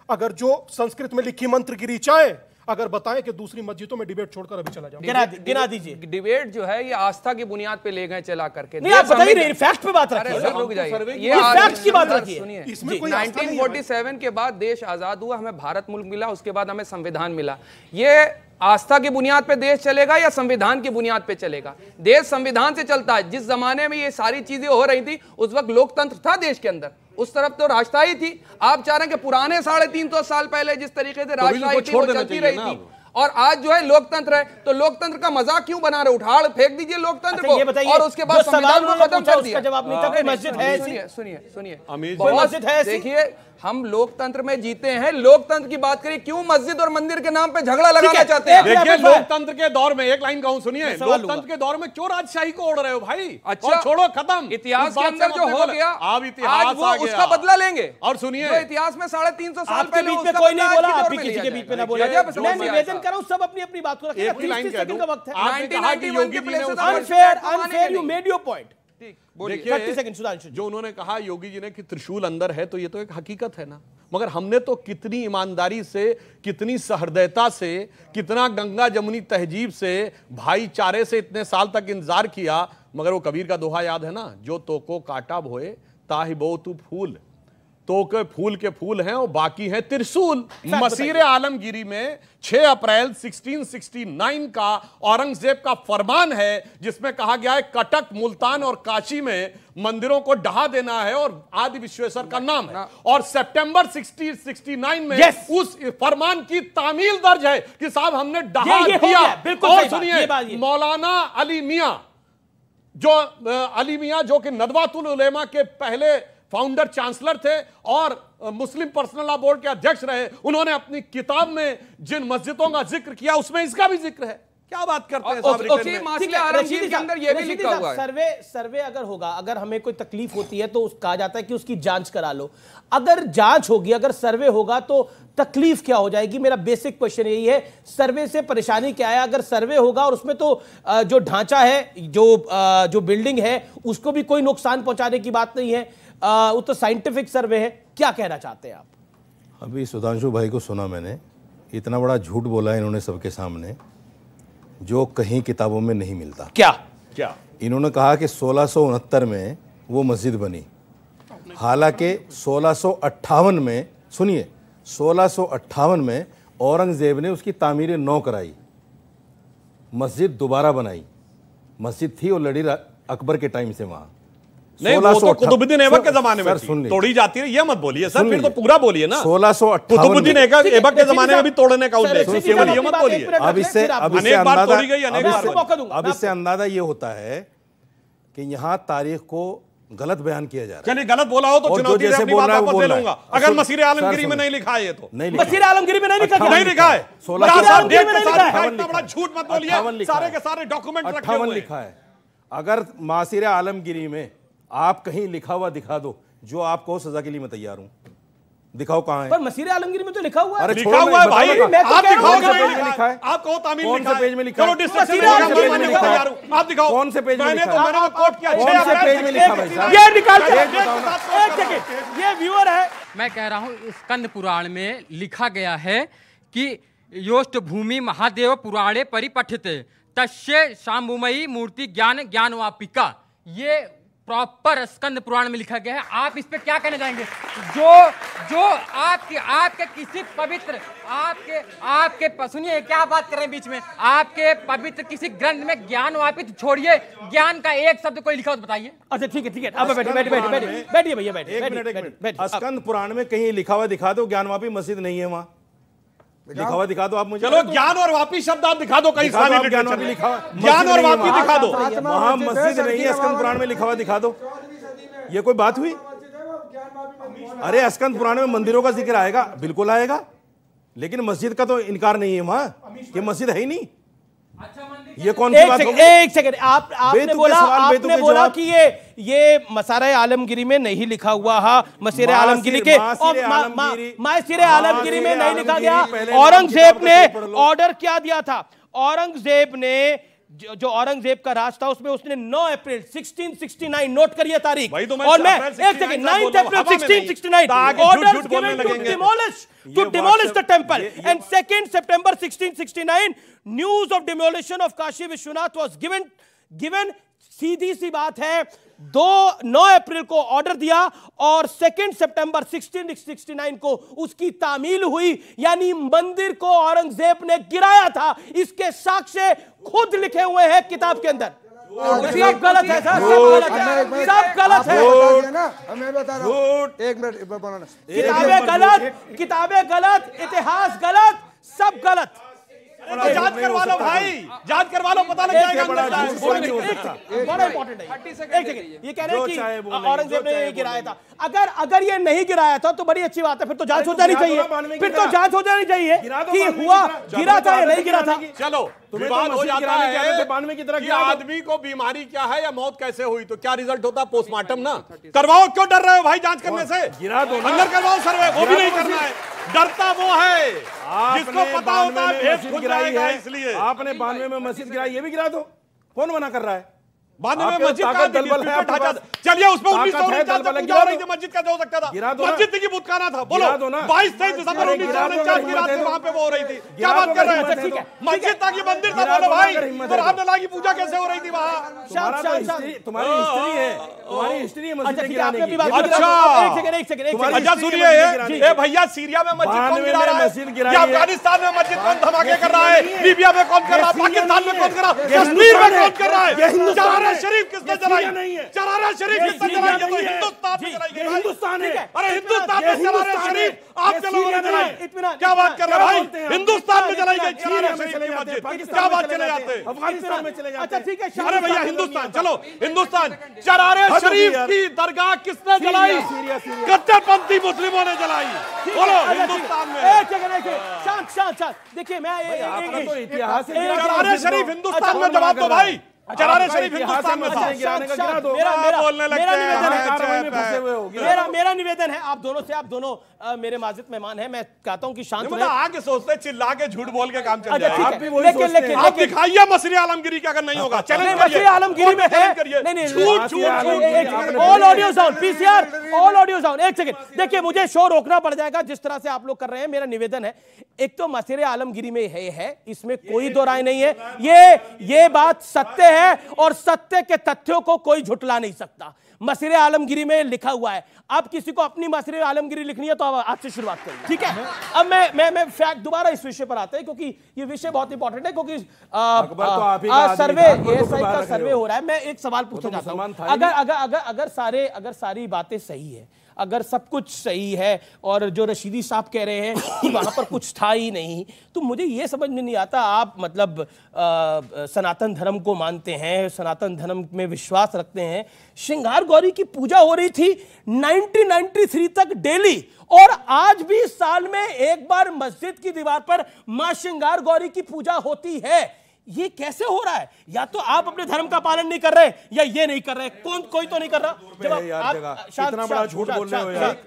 अगर जो संस्कृत में लिखी मंत्र की ऋचाएं अगर बताएं कि दूसरी मस्जिदों में डिबेट छोड़कर अभी चला जाओ। गिना दीजिए। डिबेट जो है ये आस्था की बुनियाद पे ले गए चला करके। नहीं, आप बताइए, फैक्ट पे बात रखिए। रुक जाइए, ये फैक्ट की बात रखिए। सुनिए, इसमें कोई 1947 के बाद देश आजाद हुआ, हमें भारत मुल्क मिला, उसके बाद हमें संविधान मिला। ये आस्था की बुनियाद पे देश चलेगा या संविधान की बुनियाद पे चलेगा? देश संविधान से चलता है। जिस जमाने में ये सारी चीजें हो रही थी उस वक्त लोकतंत्र था देश के अंदर, उस तरफ तो राजशाही थी। आप चाह रहे हैं कि पुराने 350 साल पहले जिस तरीके से राजशाही थी वो चलती रही थी, और आज जो है लोकतंत्र है, तो लोकतंत्र का मजाक क्यों बना रहे? उठाड़ फेंक दीजिए लोकतंत्र को, ये बताइए, और उसके बाद संविधान को खत्म कर दिया। जवाब नहीं था कोई मस्जिद है ऐसी? सुनिए मस्जिद है ऐसी? देखिए, हम लोकतंत्र में जीते हैं, लोकतंत्र की बात करिए, क्यों मस्जिद और मंदिर के नाम पे झगड़ा लगाना चाहते हैं? देखिए, लोकतंत्र के दौर में एक लाइन कहूं, सुनिए, लोकतंत्र के दौर में क्यों राजशाही को ओढ़ रहे हो भाई? अच्छा, छोड़ो, खत्म। इतिहास के अंदर जो हो गया, आप इतिहास वो उसका बदला लेंगे। और सुनिए, जो इतिहास में 350 साल आपके पहले बीच में कोई नहीं बोला, आपके किसी के बीच में ना बोला। मैं निवेदन कर रहा हूं, सब अपनी अपनी बात को रखिए। 30 सेकंड का वक्त है। आपने कहा कि योगी जी ने unfair, you made your point. देखिए, 30 सेकंड सुधांशु, जो उन्होंने कहा योगी जी ने कि त्रिशूल अंदर है, तो ये तो एक हकीकत है ना। मगर हमने तो कितनी ईमानदारी से, कितनी सहृदयता से, कितना गंगा जमुनी तहजीब से, भाईचारे से इतने साल तक इंतजार किया। मगर वो कबीर का दोहा याद है ना, जो तो को काटा भोए ताहि बो तू फूल, तो के फूल के फूल हैं और बाकी हैं त्रिशूल। मसीर आलमगीरी में 6 अप्रैल 1669 का औरंगजेब का फरमान है, जिसमें कहा गया है कटक, मुल्तान और काशी में मंदिरों को ढहा देना है और आदि विश्वेश्वर का नाम है। और सितंबर 1669 में उस फरमान की तामील दर्ज है कि साहब हमने ढहा दिया। और सुनिए, मौलाना अली मियां जो कि नदवातुल उलेमा के पहले फाउंडर चांसलर थे और मुस्लिम पर्सनल लॉ बोर्ड के अध्यक्ष रहे, उन्होंने अपनी किताब में जिन मस्जिदों का जिक्र किया उसमें इसका भी जिक्र है। क्या बात करते हैं साहब? रशीदी के अंदर ये भी लिखा हुआ है। सर्वे अगर होगा, अगर हमें कोई तकलीफ होती है तो कहा जाता है कि उसकी जांच करा लो। अगर जांच होगी, अगर सर्वे होगा तो तकलीफ क्या हो जाएगी? मेरा बेसिक क्वेश्चन यही है, सर्वे से परेशानी क्या है? अगर सर्वे होगा और उसमें तो जो ढांचा है, जो बिल्डिंग है, उसको भी कोई नुकसान पहुंचाने की बात नहीं है, वो तो साइंटिफिक सर्वे है। क्या कहना चाहते हैं आप? अभी सुधांशु भाई को सुना मैंने, इतना बड़ा झूठ बोला इन्होंने सबके सामने, जो कहीं किताबों में नहीं मिलता। क्या इन्होंने कहा कि 1669 में वो मस्जिद बनी, हालांकि 1658 में, सुनिए, 1658 में औरंगजेब ने उसकी तामीर नौ कराई, मस्जिद दोबारा बनाई। मस्जिद थी और लड़ी अकबर के टाइम से वहां। नहीं, वो तो कुतुबुद्दीन ऐबक के जमाने में तोड़ी जाती है, ये मत बोलिए सर, फिर तो पूरा बोलिए ना। 1658 कुतुबुद्दीन ऐबक के जमाने में भी तोड़ने का उल्लेख, केवल ये मत बोलिए। अब इससे अंदाजा ये होता है कि यहाँ तारीख को गलत बयान किया जा रहा है। चलिए, गलत बोला हो तो चुनौती से अपनी बात वापस ले लूंगा। अगर मसीर आलमगीरी में नहीं लिखा है, ये तो मसीर आलमगीरी में नहीं लिखा है, इतना बड़ा झूठ मत बोलिए। सारे के सारे डॉक्यूमेंट 58 लिखा है। अगर मासिर आलमगीरी में आप कहीं लिखा हुआ दिखा दो, जो आप कहो सजा के लिए मैं तैयार हूं, दिखाओ कहां है? पर मसीर आलमगीरी में तो लिखा हुआ है। अरे लिखा हुआ है भाई, आप दिखाओ पेज में लिखा है, आप कहो तामील कौन से पेज में लिखा है? चलो डिस्ट्रक्शन आप दिखाओ कौन से पेज में लिखा है? मैंने कोट किया, कौन से पेज में लिखा भाई साहब? ये निकाल के एक सेकंड, ये व्यूअर है। मैं कह रहा हूं स्कंद पुराण में लिखा गया है कि योष्ट भूमि महादेव पुराणे परिपठिते तस्य शाम्भुमयी मूर्ति ज्ञान ज्ञानवापिका। ये प्रॉपर स्कंद पुराण में लिखा गया है। आप इस पे क्या कहना चाहेंगे? जो आपके किसी पवित्र आपके सुनिए, क्या बात कर रहे हैं बीच में? आपके पवित्र किसी ग्रंथ में ज्ञान वापित छोड़िए, ज्ञान का एक शब्द कोई लिखा हो तो बताइए। अच्छा ठीक है, अब बैठिए भैया, बैठिए। स्कंद पुराण में कहीं लिखा हुआ दिखा दो ज्ञानवापी मस्जिद नहीं है वहां, लिखा हुआ दिखा दो आप मुझे। चलो, ज्ञान और वापी शब्द आप दिखा दो, कहीं ज्ञान और वापी दिखा दो। वहां मस्जिद नहीं है, स्कंद पुराण में लिखा हुआ दिखा दो। ये कोई बात हुई? अरे स्कंद पुराण में मंदिरों का जिक्र आएगा, बिल्कुल आएगा, लेकिन मस्जिद का तो इनकार नहीं है वहां, कि मस्जिद है ही नहीं। ये कौन सी बात होगी? एक सेकंड, आपने बोला कि ये मसारा आलमगीरी में नहीं लिखा हुआ है, मसीर आलमगीरी के मसीर आलमगीरी में नहीं लिखा गया। औरंगजेब ने ऑर्डर क्या दिया था? औरंगजेब ने जो औरंगजेब का राज था उसमें उसने 9 अप्रैल 1669 नोट करिए तारीख, भाई तो और मैं एक second 9 April 1669 orders given to demolish the temple, and 2nd September 1669 news of demolition of Kashi Vishwanath was given। सीधी सी बात है, 9 अप्रैल को ऑर्डर दिया और 2 सितंबर 1669 को उसकी तामील हुई, यानी मंदिर को औरंगजेब ने गिराया था। इसके साक्ष्य खुद लिखे हुए हैं किताब के अंदर। सब गलत है सर, सब गलत है, सब गलत है। मैं बता रहा हूं, एक मिनट, किताबें गलत, इतिहास गलत, सब गलत। जांच करवा लो भाई, जांच करवा लो, पता लग जाएगा। बड़ा इंपॉर्टेंट है, एक सेकंड, ये कह रहे हैं कि औरंगजेब ने ये गिराया था। अगर ये नहीं गिराया था तो बड़ी अच्छी बात है, फिर तो जांच हो जानी चाहिए, फिर तो जांच हो जानी चाहिए कि हुआ, गिरा था या नहीं गिरा था। चलो विवाद हो जाता है कि आदमी को बीमारी क्या है या मौत कैसे हुई, तो क्या रिजल्ट होता है? पोस्टमार्टम ना करवाओ। क्यों डर रहे हो भाई? जांच करने से गिरा दो, अंदर करवाओ सर्वे, वो भी नहीं करना है। डरता वो है जिसको पता होता है भेद खुद जाएगा। इसलिए आपने 92 में मस्जिद गिराई, ये भी गिरा दो। कौन मना कर रहा है? 92 में मस्जिद का चलिए, उसमें 1949 में पूजा हो रही थी, मस्जिद का जो हो सकता था, मस्जिद की बुतखाना था। बोलो 22-23 दिसंबर 1949 की रात में वहां पे वो हो रही थी। क्या बात कर रहे हैं? मस्जिद था कि मंदिर था? बोलो भाई, तो रामलला की पूजा कैसे हो रही थी वहां? तुम्हारी हिस्ट्री है, तुम्हारी हिस्ट्री है मस्जिद गिराने की। अच्छा सुनिए, ए भैया, सीरिया में मस्जिद कौन गिरा रहा है? या अफगानिस्तान में मस्जिद कौन धमाके कर रहा है? लीबिया में कौन कर रहा है? पाकिस्तान में कौन कर रहा है? कश्मीर में कौन कर रहा है? चरारा शरीफ किसने जलाई? चरारा शरीफ किसने जलाई? ये तो हिंदुस्तान में जलाई गई। हिंदुस्तान है, अरे हिंदुस्तान में चरारा शरीफ आपके लोगों ने जलाई। क्या बात कर रहे हैं भाई? हिंदुस्तान में जलाई गई चरारा शरीफ की मस्जिद। क्या बात चले जाते हैं? अफगानिस्तान में चले जाते। अच्छा ठीक है, अरे भैया हिंदुस्तान, चलो हिंदुस्तान, चरारे शरीफ की दरगाह किसने जलाई? कट्टरपंथी मुस्लिमों ने जलाई। बोलो हिंदुस्तान में। शांत देखिए, मैं इतिहास चरारे शरीफ हिंदुस्तान में जवाब दो भाई। चरारे शरीफ हिंदुस्तान में था। मेरा निवेदन है आप दोनों मेरे माजिद मेहमान हैं, मैं कहता हूं कि शांत रहे। आगे सोचते चिल्ला के झूठ बोल के काम चल जाएगा। आप दिखाइए मसरी आलमगिरी का, अगर नहीं होगा चैलेंज मसरी आलमगिरी में है। नहीं, all audio sound, PCR all audio sound. एक सेकंड, देखिए मुझे शो रोकना पड़ जाएगा जिस तरह से आप लोग कर रहे हैं। मेरा निवेदन है, एक तो मसरी आलमगिरी में है, इसमें कोई दो राय नहीं है। ये बात सत्य है और सत्य के तथ्यों को कोई झुटला नहीं सकता। मसरे आलमगिरी में लिखा हुआ है। आप किसी को अपनी मसरे आलमगिरी लिखनी है तो आज से शुरुआत करिए, ठीक है? अब मैं फैक्ट दोबारा इस विषय पर आते हैं क्योंकि ये विषय बहुत इंपॉर्टेंट है, क्योंकि सर्वे एएसआई का सर्वे हो रहा है। मैं एक सवाल पूछना चाहता हूं, अगर सारी बातें सही है, अगर सब कुछ सही है और जो रशीदी साहब कह रहे हैं कि वहां पर कुछ था ही नहीं, तो मुझे ये समझ में नहीं आता। आप मतलब सनातन धर्म को मानते हैं, सनातन धर्म में विश्वास रखते हैं। श्रृंगार गौरी की पूजा हो रही थी 1993 तक डेली, और आज भी साल में एक बार मस्जिद की दीवार पर मां श्रृंगार गौरी की पूजा होती है। ये कैसे हो रहा है? या तो आप अपने धर्म का पालन नहीं कर रहे या ये नहीं कर रहे। कोई तो नहीं कर रहा। जब आप इतना बड़ा झूठ बोल रहे हो यार,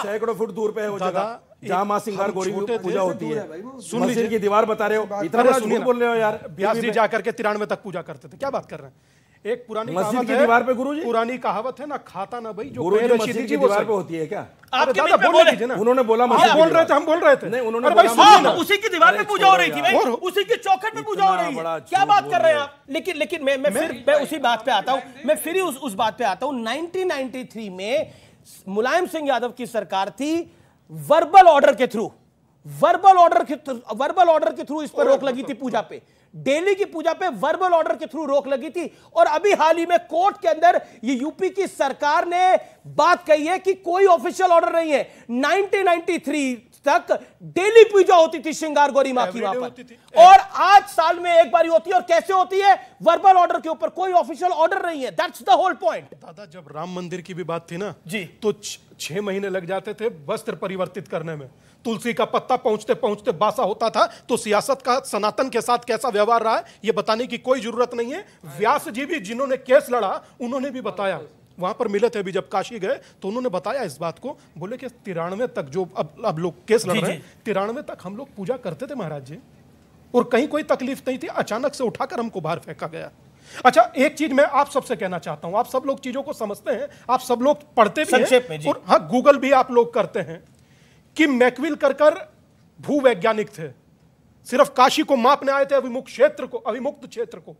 सैकड़ों फुट दूर पे है वो जगह जहां मां श्रृंगार गौरी की पूजा होती है। मस्जिद की दीवार बता रहे हो, इतना बड़ा झूठ बोल रहे हो यार। व्यास जी जाकर के 93 तक पूजा करते थे। क्या बात कर रहे हैं? एक पुरानी मस्जिद की दीवार पे गुरुजी, पुरानी कहावत है ना, खाता ना भाई जो गुरुजी मस्जिद की दीवार पे होती है क्या? आपके दादा बोल रहे थे ना, उन्होंने बोला बोल रहे थे, हम बोल रहे थे। नहीं, उन्होंने उसी की दीवार पे पूजा हो रही थी भाई, उसी की चौखट पे पूजा हो रही है। क्या बात कर रहे हैं आप? लेकिन मैं उसी बात पे आता हूं, मैं फिर उस बात पे आता हूं। 1993 में मुलायम सिंह यादव की सरकार थी। वर्बल ऑर्डर के थ्रू इस पर रोक लगी थी। पूजा पे, डेली की पूजा पे वर्बल ऑर्डर के थ्रू रोक लगी थी। और अभी हाल ही में कोर्ट के अंदर ये यूपी की सरकार ने बात कही है कि कोई ऑफिशियल ऑर्डर नहीं है। 1993 तक डेली पूजा होती थी श्रृंगार गौरी मां की वहां पर, और आज साल में एक बार होती है। और कैसे होती है? वर्बल ऑर्डर के ऊपर, कोई ऑफिशियल ऑर्डर नहीं है। That's the whole point. दादा जब राम मंदिर की भी बात थी ना जी, तो 6 महीने लग जाते थे वस्त्र परिवर्तित करने में। तुलसी का पत्ता पहुंचते पहुंचते बासा होता था। तो सियासत का सनातन के साथ कैसा व्यवहार रहा है ये बताने की कोई जरूरत नहीं है। व्यास जी भी जिन्होंने केस लड़ा उन्होंने भी बताया, वहां पर मिले थे अभी जब काशी गए तो उन्होंने बताया इस बात को। बोले कि 93 तक जो अब लोग केस लड़ रहे हैं, 93 तक हम लोग पूजा करते थे महाराज जी। और कहीं कोई तकलीफ नहीं थी, अचानक से उठाकर हमको बाहर फेंका गया। अच्छा, एक चीज मैं आप सबसे कहना चाहता हूं, आप सब लोग चीजों को समझते हैं, आप सब लोग पढ़ते भी हैं और हाँ गूगल भी आप लोग करते हैं कि मैकविल कर भूवैज्ञानिक थे, सिर्फ काशी को मापने आए थे, अविमुक्त क्षेत्र को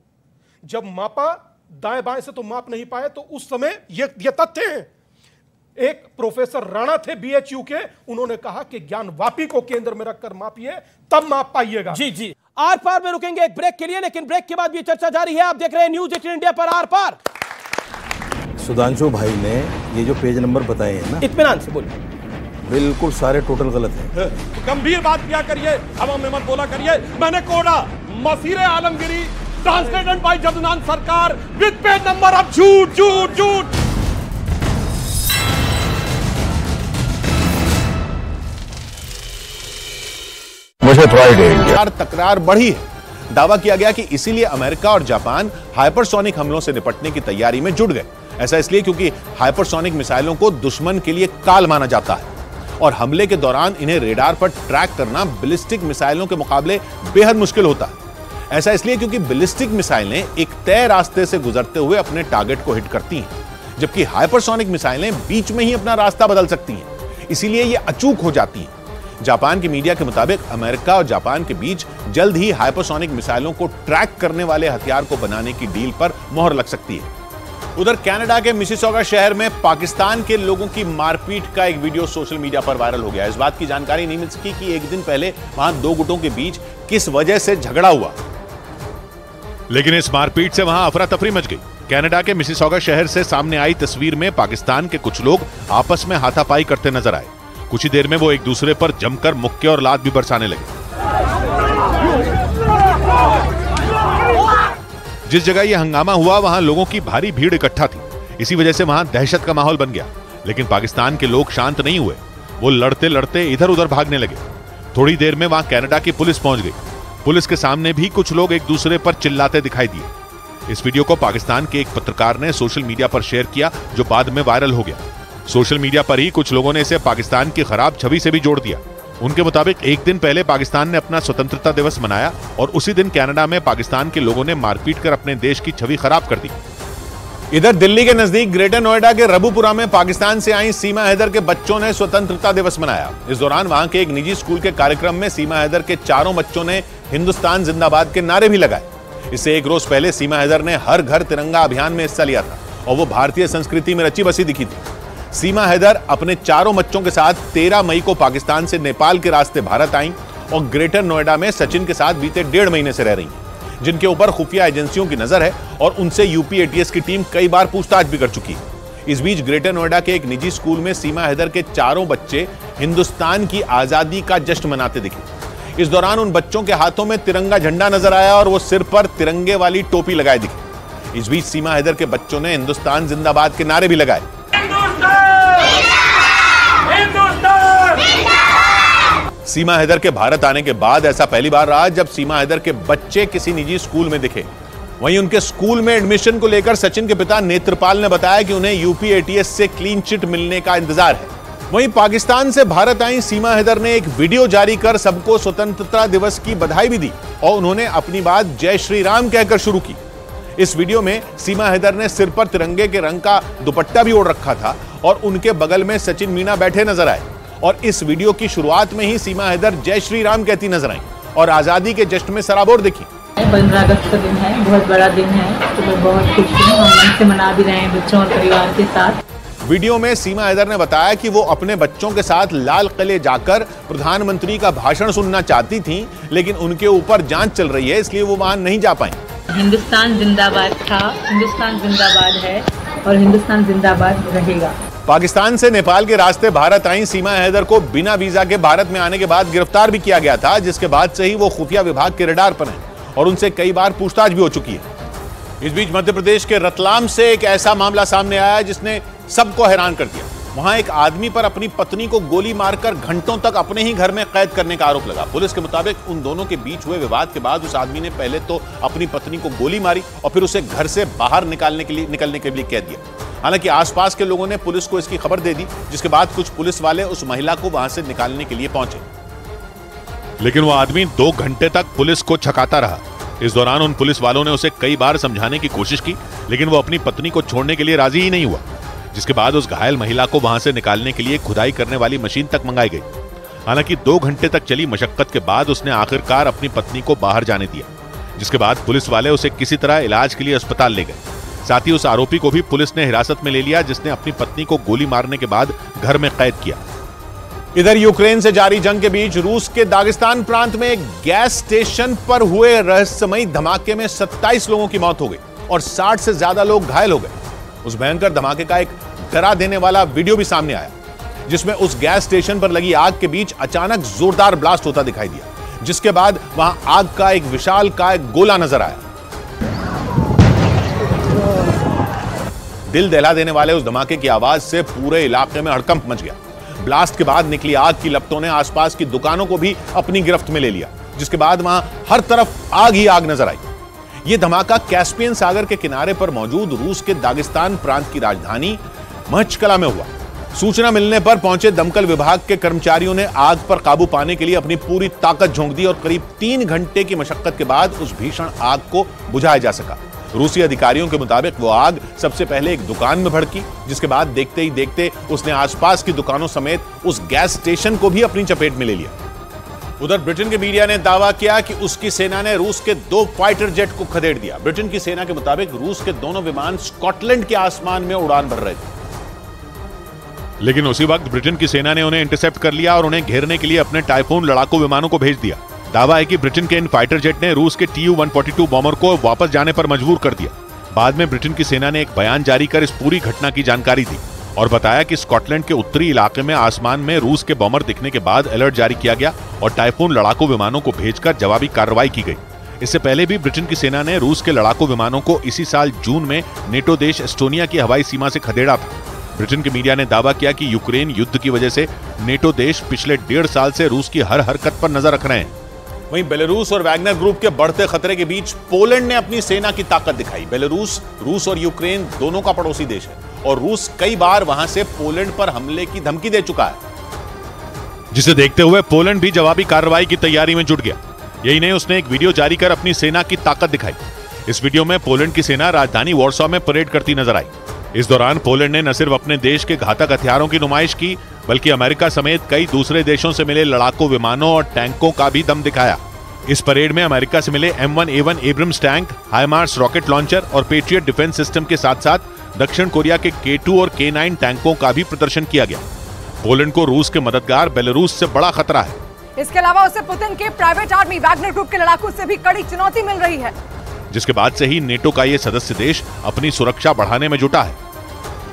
जब मापा दाएं बाएं से तो माप नहीं पाए, तो उस समय ये तथ्य हैं। एक प्रोफेसर राणा थे बीएचयू के, उन्होंने कहा कि ज्ञानवापी को केंद्र में रखकर मापिए, तब माप पाइएगा। जी जी, आर पार में रुकेंगे एक ब्रेक के लिए, लेकिन ब्रेक के बाद भी चर्चा जारी है। आप देख रहे हैं न्यूज़ 18 इंडिया पर आर पार। सुधांशु भाई ने ये जो पेज नंबर बताए हैं ना, इत्मीनान से बोलिए, बिल्कुल सारे टोटल गलत हैं। गंभीर बात किया करिए, हवा में मत बोला करिए। मैंने कोड़ा मसीरे आलमगिरी ट्रांसलेटेड बाय जदुनान सरकार विद पेज नंबर। अब झूठ झूठ झूठ। मुझे प्राइड है। तकरार बढ़ी है। दावा किया गया कि इसीलिए अमेरिका और जापान हाइपरसोनिक हमलों से निपटने की तैयारी में जुट गए। ऐसा इसलिए क्योंकि हाइपरसोनिक मिसाइलों को दुश्मन के लिए काल माना जाता है और हमले के दौरान इन्हें रेडार पर ट्रैक करना बैलिस्टिक मिसाइलों के मुकाबले बेहद मुश्किल होता है। ऐसा इसलिए क्योंकि बैलिस्टिक मिसाइलें एक तय रास्ते से गुजरते हुए अपने टारगेट को हिट करती हैं, जबकि हाइपरसोनिक मिसाइलें बीच में ही अपना रास्ता बदल सकती हैं, इसीलिए ये अचूक हो जाती हैं। जापान की मीडिया के मुताबिक अमेरिका और जापान के बीच जल्द ही हाइपरसोनिक मिसाइलों को ट्रैक करने वाले हथियार को बनाने की डील पर मोहर लग सकती है। उधर कनाडा के मिसिसॉगा शहर में पाकिस्तान के लोगों की मारपीट का एक वीडियो सोशल मीडिया पर वायरल हो गया। इस बात की जानकारी नहीं मिल सकी कि एक दिन पहले वहां दो गुटों के बीच किस वजह से झगड़ा हुआ, लेकिन इस मारपीट से वहां अफरा तफरी मच गई। कनाडा के मिसिसॉगा शहर से सामने आई तस्वीर में पाकिस्तान के कुछ लोग आपस में हाथापाई करते नजर आए। कुछ ही देर में वो एक दूसरे पर जमकर मुक्के और लात भी बरसाने लगे। जिस जगह यह हंगामा हुआ वहां लोगों की भारी भीड़ इकट्ठा थी, इसी वजह से वहां दहशत का माहौल बन गया। लेकिन पाकिस्तान के लोग शांत नहीं हुए, वो लड़ते लड़ते इधर उधर भागने लगे। थोड़ी देर में वहां कनाडा की पुलिस पहुंच गई। पुलिस के सामने भी कुछ लोग एक दूसरे पर चिल्लाते दिखाई दिए। इस वीडियो को पाकिस्तान के एक पत्रकार ने सोशल मीडिया पर शेयर किया, जो बाद में वायरल हो गया। सोशल मीडिया पर ही कुछ लोगों ने इसे पाकिस्तान की खराब छवि से भी जोड़ दिया। उनके मुताबिक एक दिन पहले पाकिस्तान ने अपना स्वतंत्रता दिवस मनाया और उसी दिन कनाडा में पाकिस्तान के लोगों ने मारपीट कर अपने देश की छवि खराब कर दी। इधर दिल्ली के नजदीक ग्रेटर नोएडा के रबुपुरा में पाकिस्तान से आई सीमा हैदर के बच्चों ने स्वतंत्रता दिवस मनाया। इस दौरान वहां के एक निजी स्कूल के कार्यक्रम में सीमा हैदर के चारों बच्चों ने हिंदुस्तान जिंदाबाद के नारे भी लगाए। इससे एक रोज पहले सीमा हैदर ने हर घर तिरंगा अभियान में हिस्सा लिया था और वो भारतीय संस्कृति में रची बसी दिखी थी। सीमा हैदर अपने चारों बच्चों के साथ 13 मई को पाकिस्तान से नेपाल के रास्ते भारत आईं और ग्रेटर नोएडा में सचिन के साथ बीते 1.5 महीने से रह रही हैं, जिनके ऊपर खुफिया एजेंसियों की नजर है और उनसे यूपी एटीएस की टीम कई बार पूछताछ भी कर चुकी है। इस बीच ग्रेटर नोएडा के एक निजी स्कूल में सीमा हैदर के चारों बच्चे हिंदुस्तान की आजादी का जश्न मनाते दिखे। इस दौरान उन बच्चों के हाथों में तिरंगा झंडा नजर आया और वो सिर पर तिरंगे वाली टोपी लगाए दिखे। इस बीच सीमा हैदर के बच्चों ने हिंदुस्तान जिंदाबाद के नारे भी लगाए। सीमा हैदर के भारत आने के बाद ऐसा पहली बार रहा जब सीमा हैदर के बच्चे किसी निजी स्कूल में दिखे। वहीं उनके स्कूल में एडमिशन को लेकर सचिन के पिता नेत्रपाल ने बताया कि उन्हें यूपी एटीएस से क्लीन चिट मिलने का इंतजार है। वहीं पाकिस्तान से भारत आई सीमा हैदर ने एक वीडियो जारी कर सबको स्वतंत्रता दिवस की बधाई भी दी और उन्होंने अपनी बात जय श्री राम कहकर शुरू की। इस वीडियो में सीमा हैदर ने सिर पर तिरंगे के रंग का दुपट्टा भी ओढ़ रखा था और उनके बगल में सचिन मीना बैठे नजर आए और इस वीडियो की शुरुआत में ही सीमा हैदर जय श्री राम कहती नजर आई और आजादी के जश्न में सराबोर दिखी। 15 अगस्त का दिन है, बहुत बड़ा दिन है, तो मैं बहुत खुश हूँ। हम मन से मना भी रहे हैं बच्चों और परिवार के साथ। वीडियो में सीमा हैदर ने बताया कि वो अपने बच्चों के साथ लाल किले जाकर प्रधानमंत्री का भाषण सुनना चाहती थीं, लेकिन उनके ऊपर जांच चल रही है, इसलिए वो वहां नहीं जा पाई। हिंदुस्तान जिंदाबाद था, हिंदुस्तान जिंदाबाद है और हिंदुस्तान जिंदाबाद रहेगा। पाकिस्तान से नेपाल के रास्ते भारत आई सीमा हैदर को बिना वीजा के भारत में आने के बाद गिरफ्तार भी किया गया था, जिसके बाद से ही वो खुफिया विभाग के रडार पर हैं और उनसे कई बार पूछताछ भी हो चुकी है। इस बीच मध्य प्रदेश के रतलाम से एक ऐसा मामला सामने आया जिसने सबको हैरान कर दिया। वहां एक आदमी पर अपनी पत्नी को गोली मारकर घंटों तक अपने ही घर में कैद करने का आरोप लगा। पुलिस के मुताबिक उन दोनों के बीच हुए विवाद के बाद उस आदमी ने पहले तो अपनी पत्नी को गोली मारी और फिर उसे घर से बाहर निकलने के लिए कह दिया। हालांकि आसपास के लोगों ने पुलिस को इसकी खबर दे दी, जिसके बाद कुछ पुलिस वाले उस महिला को वहां से निकालने के लिए पहुंचे। लेकिन वो आदमी 2 घंटे तक पुलिस को छकाता रहा। इस दौरान उन पुलिस वालों ने उसे कई बार समझाने की कोशिश की, लेकिन वो अपनी पत्नी को छोड़ने के लिए राजी ही नहीं हुआ। जिसके बाद उस घायल महिला को वहां से निकालने के लिए खुदाई करने वाली मशीन तक मंगाई गई। हालांकि 2 घंटे तक चली मशक्कत के बाद उसने आखिरकार अपनी पत्नी को बाहर जाने दिया, जिसके बाद पुलिस वाले उसे किसी तरह इलाज के लिए अस्पताल ले गए। साथ ही उस आरोपी को भी पुलिस ने हिरासत में ले लिया, जिसने अपनी पत्नी को गोली मारने के बाद घर में कैद किया। इधर यूक्रेन से जारी जंग के बीच रूस के दागिस्तान प्रांत में एक गैस स्टेशन पर हुए रहस्यमयी धमाके में 27 लोगों की मौत हो गई और 60 से ज्यादा लोग घायल हो गए। उस भयंकर धमाके का एक डरा देने वाला वीडियो भी सामने आया, जिसमें उस गैस स्टेशन पर लगी आग के बीच अचानक जोरदार ब्लास्ट होता दिखाई दिया, जिसके बाद वहां आग का एक विशालकाय गोला नजर आया। दिल दहला देने वाले उस धमाके की आवाज से पूरे इलाके में हड़कंप मच गया। ब्लास्ट के बाद निकली आग की लपटों ने आसपास की दुकानों को भी अपनी गिरफ्त में ले लिया, जिसके बाद वहां हर तरफ आग ही आग नजर आई। यह धमाका कैस्पियन सागर के किनारे पर मौजूद रूस के दागिस्तान प्रांत की राजधानी मखचकला में हुआ। सूचना मिलने पर पहुंचे दमकल विभाग के कर्मचारियों ने आग पर काबू पाने के लिए अपनी पूरी ताकत झोंक दी और करीब 3 घंटे की मशक्कत के बाद उस भीषण आग को बुझाया जा सका। रूसी अधिकारियों के मुताबिक वो आग सबसे पहले एक दुकान में भड़की, जिसके बाद देखते ही देखते उसने आसपास की दुकानों समेत उस गैस स्टेशन को भी अपनी चपेट में ले लिया। उधर ब्रिटेन के मीडिया ने दावा किया कि उसकी सेना ने रूस के 2 फाइटर जेट को खदेड़ दिया। ब्रिटेन की सेना के मुताबिक रूस के दोनों विमान स्कॉटलैंड के आसमान में उड़ान भर रहे थे, लेकिन उसी वक्त ब्रिटेन की सेना ने उन्हें इंटरसेप्ट कर लिया और उन्हें घेरने के लिए अपने टाइफून लड़ाकू विमानों को भेज दिया। दावा है कि ब्रिटेन के इन फाइटर जेट ने रूस के Tu-142 बॉम्बर को वापस जाने पर मजबूर कर दिया। बाद में ब्रिटेन की सेना ने एक बयान जारी कर इस पूरी घटना की जानकारी दी और बताया कि स्कॉटलैंड के उत्तरी इलाके में आसमान में रूस के बॉम्बर दिखने के बाद अलर्ट जारी किया गया और टाइफून लड़ाकू विमानों को भेजकर जवाबी कार्रवाई की गई। इससे पहले भी ब्रिटेन की सेना ने रूस के लड़ाकू विमानों को इसी साल जून में नेटो देश एस्टोनिया की हवाई सीमा से खदेड़ा था। ब्रिटेन के मीडिया ने दावा किया कि यूक्रेन युद्ध की वजह से नेटो देश पिछले 1.5 साल से रूस की हर हरकत पर नजर रख रहे हैं। वहीं बेलारूस और वैगनर ग्रुप के बढ़ते खतरे के बीच पोलैंड ने अपनी सेना की ताकत दिखाई। बेलारूस रूस और यूक्रेन दोनों का पड़ोसी देश है और रूस कई बार वहां से पोलैंड पर हमले की धमकी दे चुका है, जिसे देखते हुए पोलैंड भी जवाबी कार्रवाई की तैयारी में जुट गया। यही नहीं, उसने एक वीडियो जारी कर अपनी सेना की ताकत दिखाई। इस वीडियो में पोलैंड की सेना राजधानी वॉर्सो में परेड करती नजर आई। इस दौरान पोलैंड ने न सिर्फ अपने देश के घातक हथियारों की नुमाइश की, बल्कि अमेरिका समेत कई दूसरे देशों से मिले लड़ाकू विमानों और टैंकों का भी दम दिखाया। इस परेड में अमेरिका से मिले M1A1 Abrams tank, HIMARS rocket launcher और पेट्रियट डिफेंस सिस्टम के साथ साथ दक्षिण कोरिया के K2 और K9 टैंकों का भी प्रदर्शन किया गया। पोलैंड को रूस के मददगार बेलारूस से बड़ा खतरा है। इसके अलावा उसे पुतिन के प्राइवेट आर्मी वैगनर ग्रुप के लड़ाकू से भी कड़ी चुनौती मिल रही है, जिसके बाद से ही नेटो का ये सदस्य देश अपनी सुरक्षा बढ़ाने में जुटा है।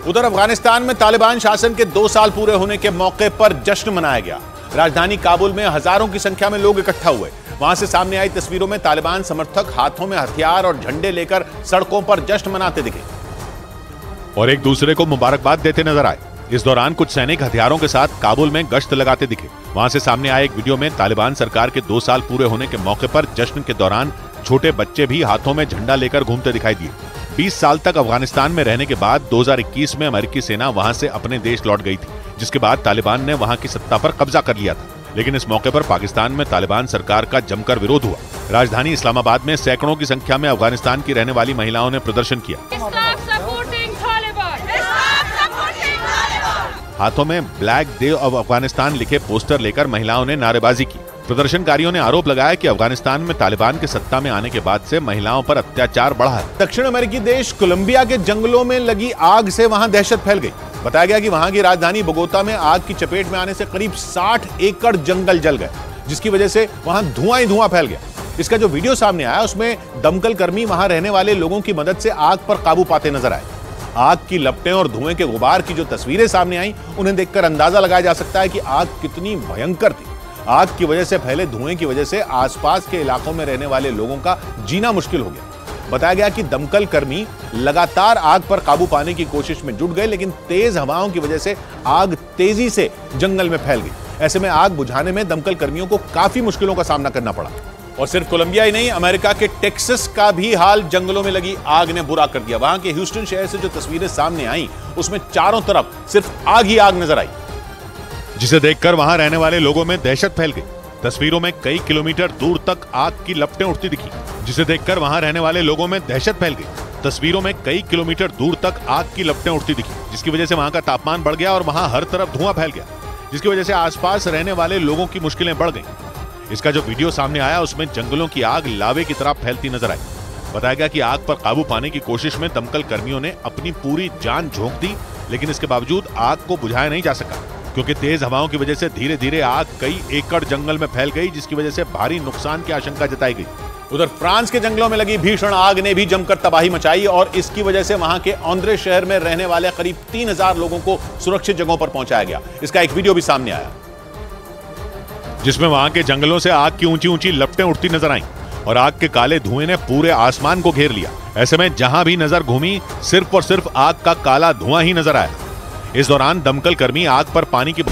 उधर अफगानिस्तान में तालिबान शासन के 2 साल पूरे होने के मौके पर जश्न मनाया गया। राजधानी काबुल में हजारों की संख्या में लोग इकट्ठा हुए। वहां से सामने आई तस्वीरों में तालिबान समर्थक हाथों में हथियार और झंडे लेकर सड़कों पर जश्न मनाते दिखे और एक दूसरे को मुबारकबाद देते नजर आए। इस दौरान कुछ सैनिक हथियारों के साथ काबुल में गश्त लगाते दिखे। वहां से सामने आए एक वीडियो में तालिबान सरकार के 2 साल पूरे होने के मौके पर जश्न के दौरान छोटे बच्चे भी हाथों में झंडा लेकर घूमते दिखाई दिए। 20 साल तक अफगानिस्तान में रहने के बाद 2021 में अमेरिकी सेना वहां से अपने देश लौट गई थी, जिसके बाद तालिबान ने वहां की सत्ता पर कब्जा कर लिया था। लेकिन इस मौके पर पाकिस्तान में तालिबान सरकार का जमकर विरोध हुआ। राजधानी इस्लामाबाद में सैकड़ों की संख्या में अफगानिस्तान की रहने वाली महिलाओं ने प्रदर्शन किया। हाथों में ब्लैक डे ऑफ अफगानिस्तान लिखे पोस्टर लेकर महिलाओं ने नारेबाजी की। प्रदर्शनकारियों ने आरोप लगाया कि अफगानिस्तान में तालिबान के सत्ता में आने के बाद से महिलाओं पर अत्याचार बढ़ा है। दक्षिण अमेरिकी देश कोलंबिया के जंगलों में लगी आग से वहां दहशत फैल गई। बताया गया कि वहां की राजधानी बोगोता में आग की चपेट में आने से करीब 60 एकड़ जंगल जल गए, जिसकी वजह से वहां धुआं ही धुआं फैल गया। इसका जो वीडियो सामने आया उसमें दमकल कर्मी वहां रहने वाले लोगों की मदद से आग पर काबू पाते नजर आए। आग की लपटें और धुएं के गुबार की जो तस्वीरें सामने आई, उन्हें देखकर अंदाजा लगाया जा सकता है कि आग कितनी भयंकर थी। आग की वजह से फैले धुएं की वजह से आसपास के इलाकों में रहने वाले लोगों का जीना मुश्किल हो गया। बताया गया कि दमकल कर्मी लगातार आग पर काबू पाने की कोशिश में जुट गए, लेकिन तेज हवाओं की वजह से आग तेजी से जंगल में फैल गई। ऐसे में आग बुझाने में दमकल कर्मियों को काफी मुश्किलों का सामना करना पड़ा। और सिर्फ कोलंबिया ही नहीं, अमेरिका के टेक्सास का भी हाल जंगलों में लगी आग ने बुरा कर दिया। वहां के ह्यूस्टन शहर से जो तस्वीरें सामने आई, उसमें चारों तरफ सिर्फ आग ही आग नजर आई, जिसे देखकर वहां रहने वाले लोगों में दहशत फैल गई। तस्वीरों में कई किलोमीटर दूर तक आग की लपटें उठती दिखी, जिसे देखकर वहां रहने वाले लोगों में दहशत फैल गई। तस्वीरों में कई किलोमीटर दूर तक आग की लपटें उठती दिखी, जिसकी वजह से वहां का तापमान बढ़ गया और वहां हर तरफ धुआं फैल गया, जिसकी वजह से आसपास रहने वाले लोगों की मुश्किलें बढ़ गईं। इसका जो वीडियो सामने आया उसमें जंगलों की आग लावे की तरह फैलती नजर आई। बताया गया कि आग पर काबू पाने की कोशिश में दमकल कर्मियों ने अपनी पूरी जान झोंक दी, लेकिन इसके बावजूद आग को बुझाया नहीं जा सका, क्योंकि तेज हवाओं की वजह से धीरे धीरे आग कई एकड़ जंगल में फैल गई, जिसकी वजह से भारी नुकसान की आशंका जताई गई। उधर फ्रांस के जंगलों में लगी भीषण आग ने भी जमकर तबाही मचाई और इसकी वजह से वहां के औंद्रे शहर में रहने वाले करीब 3000 लोगों को सुरक्षित जगहों पर पहुंचाया गया। इसका एक वीडियो भी सामने आया, जिसमें वहां के जंगलों से आग की ऊंची ऊंची लपटें उठती नजर आईं और आग के काले धुएं ने पूरे आसमान को घेर लिया। ऐसे में जहां भी नजर घूमी सिर्फ और सिर्फ आग का काला धुआं ही नजर आया। इस दौरान दमकल कर्मी आग पर पानी की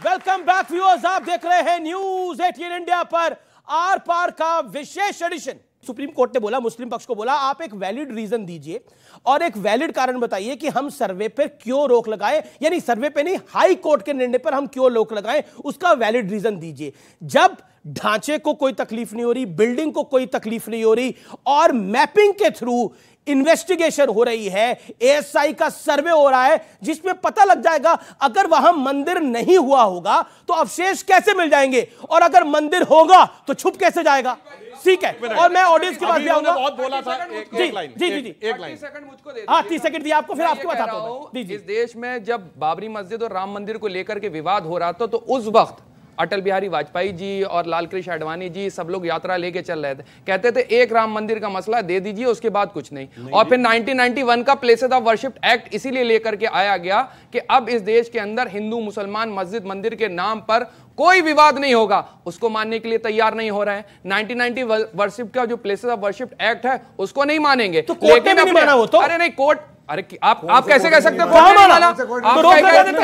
वेलकम बैक व्यूअर्स, आप देख रहे हैं न्यूज 18 इंडिया पर आर पार का विशेष एडिशन। सुप्रीम कोर्ट ने बोला, मुस्लिम पक्ष को बोला, आप एक वैलिड रीजन दीजिए और एक वैलिड कारण बताइए कि हम सर्वे पर क्यों रोक लगाए, यानी सर्वे पे नहीं, हाई कोर्ट के निर्णय पर हम क्यों रोक लगाए, उसका वैलिड रीजन दीजिए। जब ढांचे को कोई तकलीफ नहीं हो रही, बिल्डिंग को कोई तकलीफ नहीं हो रही और मैपिंग के थ्रू इन्वेस्टिगेशन हो रही है, एएसआई का सर्वे हो रहा है, जिसमें पता लग जाएगा अगर वहां मंदिर नहीं हुआ होगा तो अवशेष कैसे मिल जाएंगे और अगर मंदिर होगा तो छुप कैसे जाएगा। ठीक है, और मैं ऑडियंस के पास भी आऊंगा। बहुत बोला था, जी एक लाइन 30 सेकंड मुझको दे। हाँ 30 सेकंड दिया आपको, फिर आपके बताता हूं। इस देश में जब बाबरी मस्जिद और राम मंदिर को लेकर के विवाद हो रहा था तो उस वक्त अटल बिहारी वाजपेयी जी और लाल कृष्ण आडवाणी जी सब लोग यात्रा लेके चल रहे थे, कहते थे एक राम मंदिर का मसला दे दीजिए, उसके बाद कुछ नहीं। और फिर 1991 का प्लेसेस ऑफ वर्शिप एक्ट इसीलिए लेकर के आया गया कि अब इस देश के अंदर हिंदू मुसलमान मस्जिद मंदिर के नाम पर कोई विवाद नहीं होगा। उसको मानने के लिए तैयार नहीं हो रहे हैं। 1990 वर्शिप का जो प्लेसेस ऑफ वर्शिप एक्ट है उसको नहीं मानेंगे, तो कोर्ट ने भी नहीं माना वो तो। अरे नहीं, कोर्ट, अरे आप कैसे कह सकते हो कोर्ट नहीं माना? आप रोक लगा देते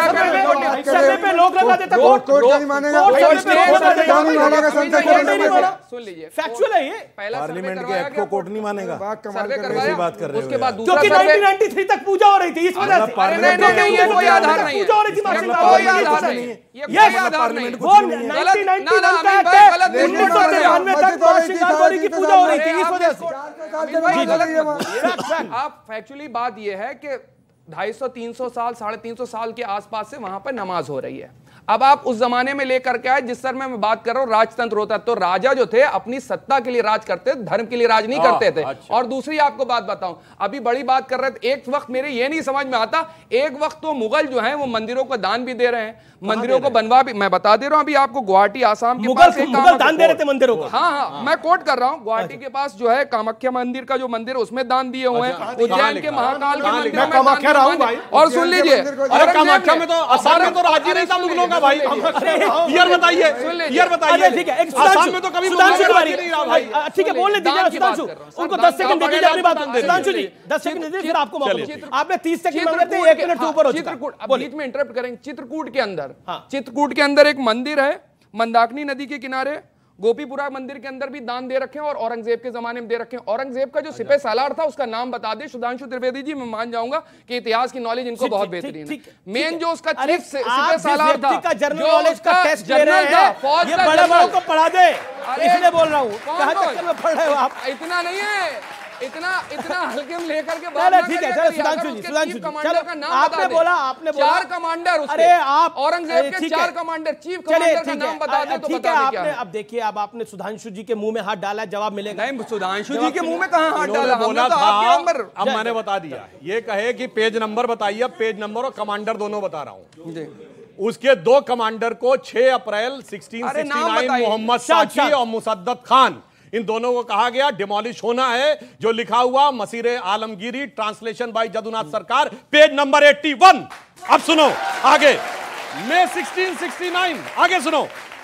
सर्वे पे, लोग लगा देते कोर्ट नहीं मानेगा। सुन लीजिए, फैक्चुअल है ये, पार्लियामेंट के एक्ट को कोर्ट नहीं मानेगा। सर्वे कैसी बात कर रहे हो? उसके बाद क्योंकि 1993 तक पूजा हो रही थी, इस वजह से। नहीं, ये कोई आधार नहीं है, पूजा हो रही थी, कोई आधार नहीं है, ये आधार नहीं है। वो 1991 का एक्ट है, 1993 तक मां श्रृंगार गौरी की पूजा हो रही थी, इस वजह से। आप फैक्चुअली बात ये है कि 250-300 साल, 350 साल के आसपास से वहां पर नमाज हो रही है। अब आप उस जमाने में लेकर के आए जिस सर में मैं बात कर रहा हूं, राजतंत्र होता, तो राजा जो थे अपनी सत्ता के लिए राज करते, धर्म के लिए राज नहीं करते थे। अच्छा। और दूसरी आपको बात बताऊं, अभी बड़ी बात कर रहे थे, एक वक्त मेरे ये नहीं समझ में आता, एक वक्त तो मुगल जो हैं वो मंदिरों को दान भी दे रहे हैं, मंदिरों को बनवा भी, मैं बता दे रहा हूं अभी आपको, गुवाहाटी आसाम के पास एक मुगल दान दे रहे थे मंदिरों को। हाँ, मैं कोट कर रहा हूं, गुवाहाटी के पास जो है कामाख्या मंदिर का जो मंदिर उसमें दान दिए हुए हैं, उज्जैन के महाकाल के मंदिर में कामाख्या रहा हूं भाई। और सुन लीजिए, अरे कामाख्या में तो असम में तो राज्य नहीं था मुगलों का भाई। यार बताइए, ठीक है, असम में तो कभी नहीं रहा भाई। ठीक है, बोलने दीजिए सुधांशु, उनको 10 सेकंड दीजिए अपनी बात। सुधांशु जी 10 सेकंड दीजिए, फिर आपको मौका दूंगा। आपने 30 सेकंड मांगे थे, 1 मिनट से ऊपर हो चुका है। बीच में इंटरप्ट करेंगे। चित्रकूट के अंदर एक मंदिर है, मंदाकिनी नदी के किनारे, गोपीपुरा मंदिर के अंदर भी दान दे रखे हैं और औरंगजेब के जमाने में दे रखे हैं। औरंगजेब का जो सिपह सालार था उसका नाम बता दे सुधांशु त्रिवेदी जी, मैं मान जाऊंगा कि इतिहास की नॉलेज इनको बहुत बेहतरीन है। मेन जो उसका चीफ सिपह सालार था, जनरल नॉलेज का टेस्ट ले रहे हैं, ये बड़े बड़ों को पढ़ा दे, इसलिए बोल रहा हूं। कहां चक्कर में पढ़ रहे हो आप? इतना नहीं है, इतना हल्के में लेकर के बात। ठीक है, चलो सुधांशु जी, चलो आपने बोला 4 कमांडर, अरे आप औरंगजेब के 4 कमांडर, चीफ कमांडर का नाम बता दे तो बता दे क्या है। अब देखिए, अब आपने सुधांशु जी के मुंह में हाथ डाला, जवाब मिलेगा। नहीं, सुधांशु जी के मुंह में कहां हाथ डाला, बोला था, अब मैंने बता दिया। ये कहे कि पेज नंबर बताइए, पेज नंबर और कमांडर दोनों बता रहा हूं। उसके 2 कमांडर को 6 अप्रैल 1669 मोहम्मद साची और मुसद्दत खान, इन दोनों को कहा गया डिमोलिश होना है। जो लिखा हुआ मसीरे आलमगीरी, ट्रांसलेशन बाय जदुनाथ सरकार, पेज नंबर 81। अब सुनो आगे, मई 1669, आगे सुनो,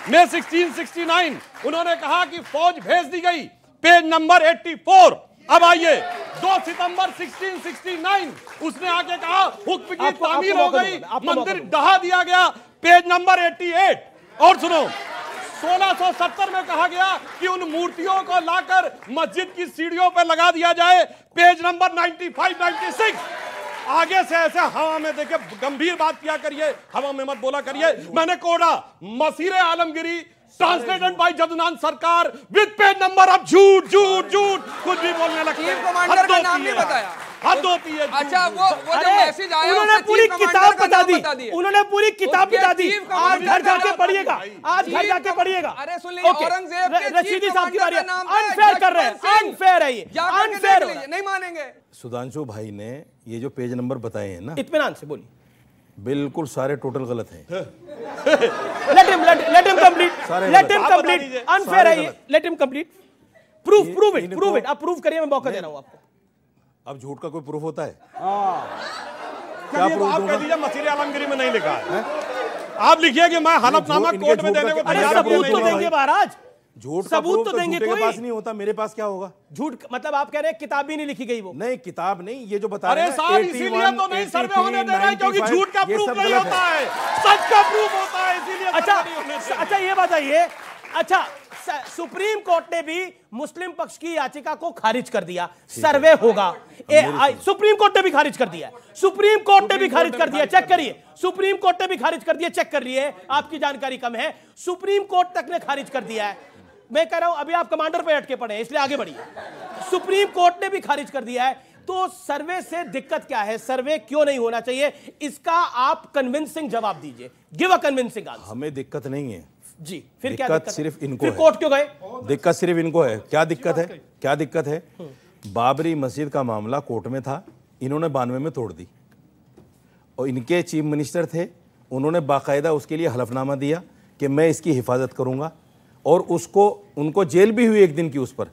मई 1669 उन्होंने कहा कि फौज भेज दी गई, पेज नंबर 84। अब आइए, 2 सितंबर 1669 उसने आके कहा हुक्म की तामीर हो गई, मंदिर ढहा दिया गया, पेज नंबर 88। और सुनो, 1670 में कहा गया कि उन मूर्तियों को लाकर मस्जिद की सीढ़ियों पर लगा दिया जाए, पेज नंबर 95-96। आगे से ऐसे हवा में देखे गंभीर बात किया करिए, हवा में मत बोला करिए। मैंने कोड़ा मसीर आलमगिरी ट्रांसलेटेड बाय जदुनान सरकार विद पेज नंबर। अब झूठ झूठ झूठ कुछ भी बोलने लगते हैं। चीफ कमांडर का नाम नहीं बताया, हद होती है। अच्छा वो जो मैसेज आया उन्होंने पूरी किताब बता दी, उन्होंने पूरी किताब बता दी। आज घर जाके पढ़िएगा, आज घर जाके पढ़िएगा। अरे सुन लीजिए, औरंगजेब के रशीदी साहब की बारी है। अनफेयर कर रहे हैं, अनफेयर है ये, अनफेयर नहीं मानेंगे। सुधांशु भाई ने ये जो पेज नंबर बताए हैं ना, इत्मीनान से बोलिए, बिल्कुल सारे टोटल गलत हैं। let him complete अनफेयर है ये, let him complete, prove it, आप प्रूव करिए, मैं मौका दे रहा हूं आपको। अब झूठ का कोई प्रूफ होता है? क्या प्रूफ? आप कह दीजिए मसीर आलमगिरी में नहीं लिखा है, आप लिखिए कि मैं हलफनामा कोर्ट में देने को तैयार। सबूत तो देंगे महाराज, झूठ सबूत तो देंगे, कोई पास नहीं होता, मेरे पास क्या होगा? झूठ मतलब आप कह रहे हैं किताब भी नहीं लिखी गई? वो नहीं, किताब नहीं, ये जो बता रहे हैं। अरे साहब इसीलिए तो नहीं सर्वे होने दे रहे हैं, क्योंकि झूठ का प्रूफ नहीं होता है, सच का प्रूफ होता है, इसीलिए। अच्छा ये बताइए, अच्छा सुप्रीम कोर्ट ने भी मुस्लिम पक्ष की याचिका को खारिज कर दिया, सर्वे होगा। सुप्रीम कोर्ट ने भी खारिज कर दिया, सुप्रीम कोर्ट ने भी खारिज कर दिया, चेक करिए, सुप्रीम कोर्ट ने भी खारिज कर दिया, चेक कर लिए, आपकी जानकारी कम है, सुप्रीम कोर्ट तक ने खारिज कर दिया है। मैं कह रहा हूं अभी आप कमांडर पे अटके पड़े हैं, इसलिए आगे बढ़िए। सुप्रीम कोर्ट ने भी खारिज कर दिया है, तो सर्वे से दिक्कत क्या है, सर्वे क्यों नहीं होना चाहिए, इसका आप कन्विंसिंग जवाब दीजिए, गिव अ कन्विंसिंग आंसर। हमें दिक्कत नहीं है जी, फिर क्या दिक्कत सिर्फ इनको है। कोर्ट क्यों गए? दिक्कत सिर्फ इनको है। क्या दिक्कत है? क्या दिक्कत है? बाबरी मस्जिद का मामला कोर्ट में था, इन्होंने 92 में तोड़ दी, और इनके चीफ मिनिस्टर थे, उन्होंने बाकायदा उसके लिए हलफनामा दिया कि मैं इसकी हिफाजत करूंगा, और उसको उनको जेल भी हुई एक दिन की उस पर।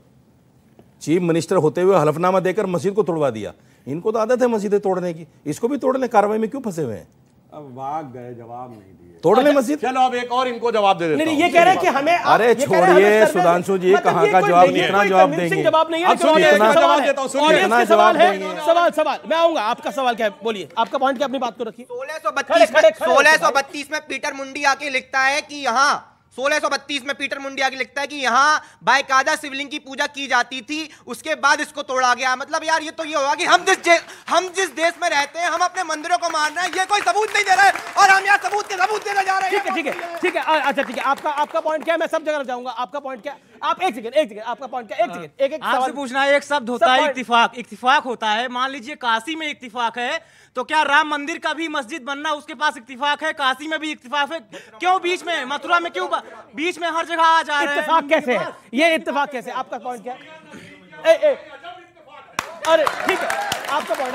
चीफ मिनिस्टर होते हुए हलफनामा देकर मस्जिद को तोड़वा दिया। इनको तो आदत है मस्जिदें तोड़ने की, इसको भी तोड़ने कार्रवाई में क्यों फंसे हुए हैं? अब भाग गए, जवाब नहीं दिए, तोड़ने मस्जिद। चलो अब एक और इनको जवाब दे देता हूं। ये कह रहे हैं कि हमें, अरे छोड़िए सुधांशु जी, कहाँ का जवाब, कितना जवाब देंगे? जवाब नहीं है, जवाब देता हूं, सुनिए। सवाल मैं आऊंगा, आपका सवाल क्या है, बोलिए, आपका पॉइंट क्या, अपनी बात को रखिए। 1632 में पीटर मुंडी आके लिखता है कि यहाँ 1632 में पीटर मुंडी आके लिखता है कि यहाँ बाकायदा शिवलिंग की पूजा की जाती थी, उसके बाद इसको तोड़ा गया। मतलब यार ये तो ये होगा कि हम जिस देश में रहते हैं, हम अपने मंदिरों को मान रहे हैं, ये कोई सबूत नहीं दे रहा है, और हम यहाँ सबूत देने जा रहे हैं। ठीक है, अच्छा ठीक है, आपका पॉइंट क्या है, मैं सब जगह जाऊंगा, आपका पॉइंट क्या? आप एक सेकंड, आपका पॉइंट क्या? एक सेकंड, एक आपसे पूछना है, एक शब्द होता है इत्तिफाक, इत्तिफाक होता है। मान लीजिए काशी में इत्तिफाक है, तो क्या राम मंदिर का भी मस्जिद बनना उसके पास इत्तिफाक है? काशी में भी इत्तिफाक है, क्यों बीच में, मथुरा में क्यों बीच में हर जगह आ जा रहे हैं? इत्तिफाक कैसे है ये, इत्तिफाक कैसे? आपका पॉइंट क्या है? अरे ठीक है, आपका पॉइंट।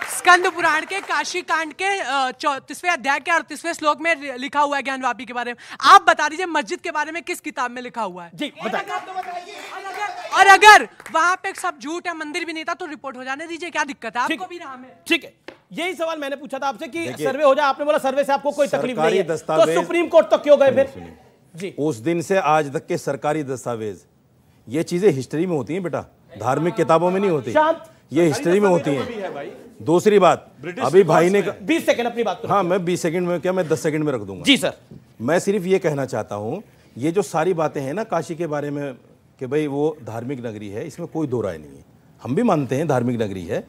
स्कंद पुराण के काशी कांड के 34वें अध्याय के 38वें श्लोक में लिखा हुआ है ज्ञानवापी के बारे में। आप बता दीजिए मस्जिद के बारे में किस किताब में लिखा हुआ है? जी बताइए। और अगर वहां पे सब झूठ है, मंदिर भी नहीं था, तो रिपोर्ट हो जाने दीजिए, क्या दिक्कत है? आपको भी नाम है। ठीक है, यही सवाल मैंने पूछा था आपसे कि सर्वे हो जाए, आपने बोला सर्वे से आपको कोई तकलीफ नहीं है, तो सुप्रीम कोर्ट तक क्यों गए फिर? जी, उस दिन से आज तक के सरकारी दस्तावेज, ये चीजें हिस्ट्री में होती हैं बेटा, धार्मिक किताबों में नहीं होती, ये हिस्ट्री में होती हैं। दूसरी बात, अभी भाई ने 20 सेकंड अपनी बात। हाँ, मैं 20 सेकंड में क्या, मैं 10 सेकंड में रख दूंगा। जी सर, मैं सिर्फ ये कहना चाहता हूं, ये जो सारी बातें हैं ना काशी के बारे में कि भाई वो धार्मिक नगरी है, इसमें कोई दो राय नहीं है, हम भी मानते हैं धार्मिक नगरी है,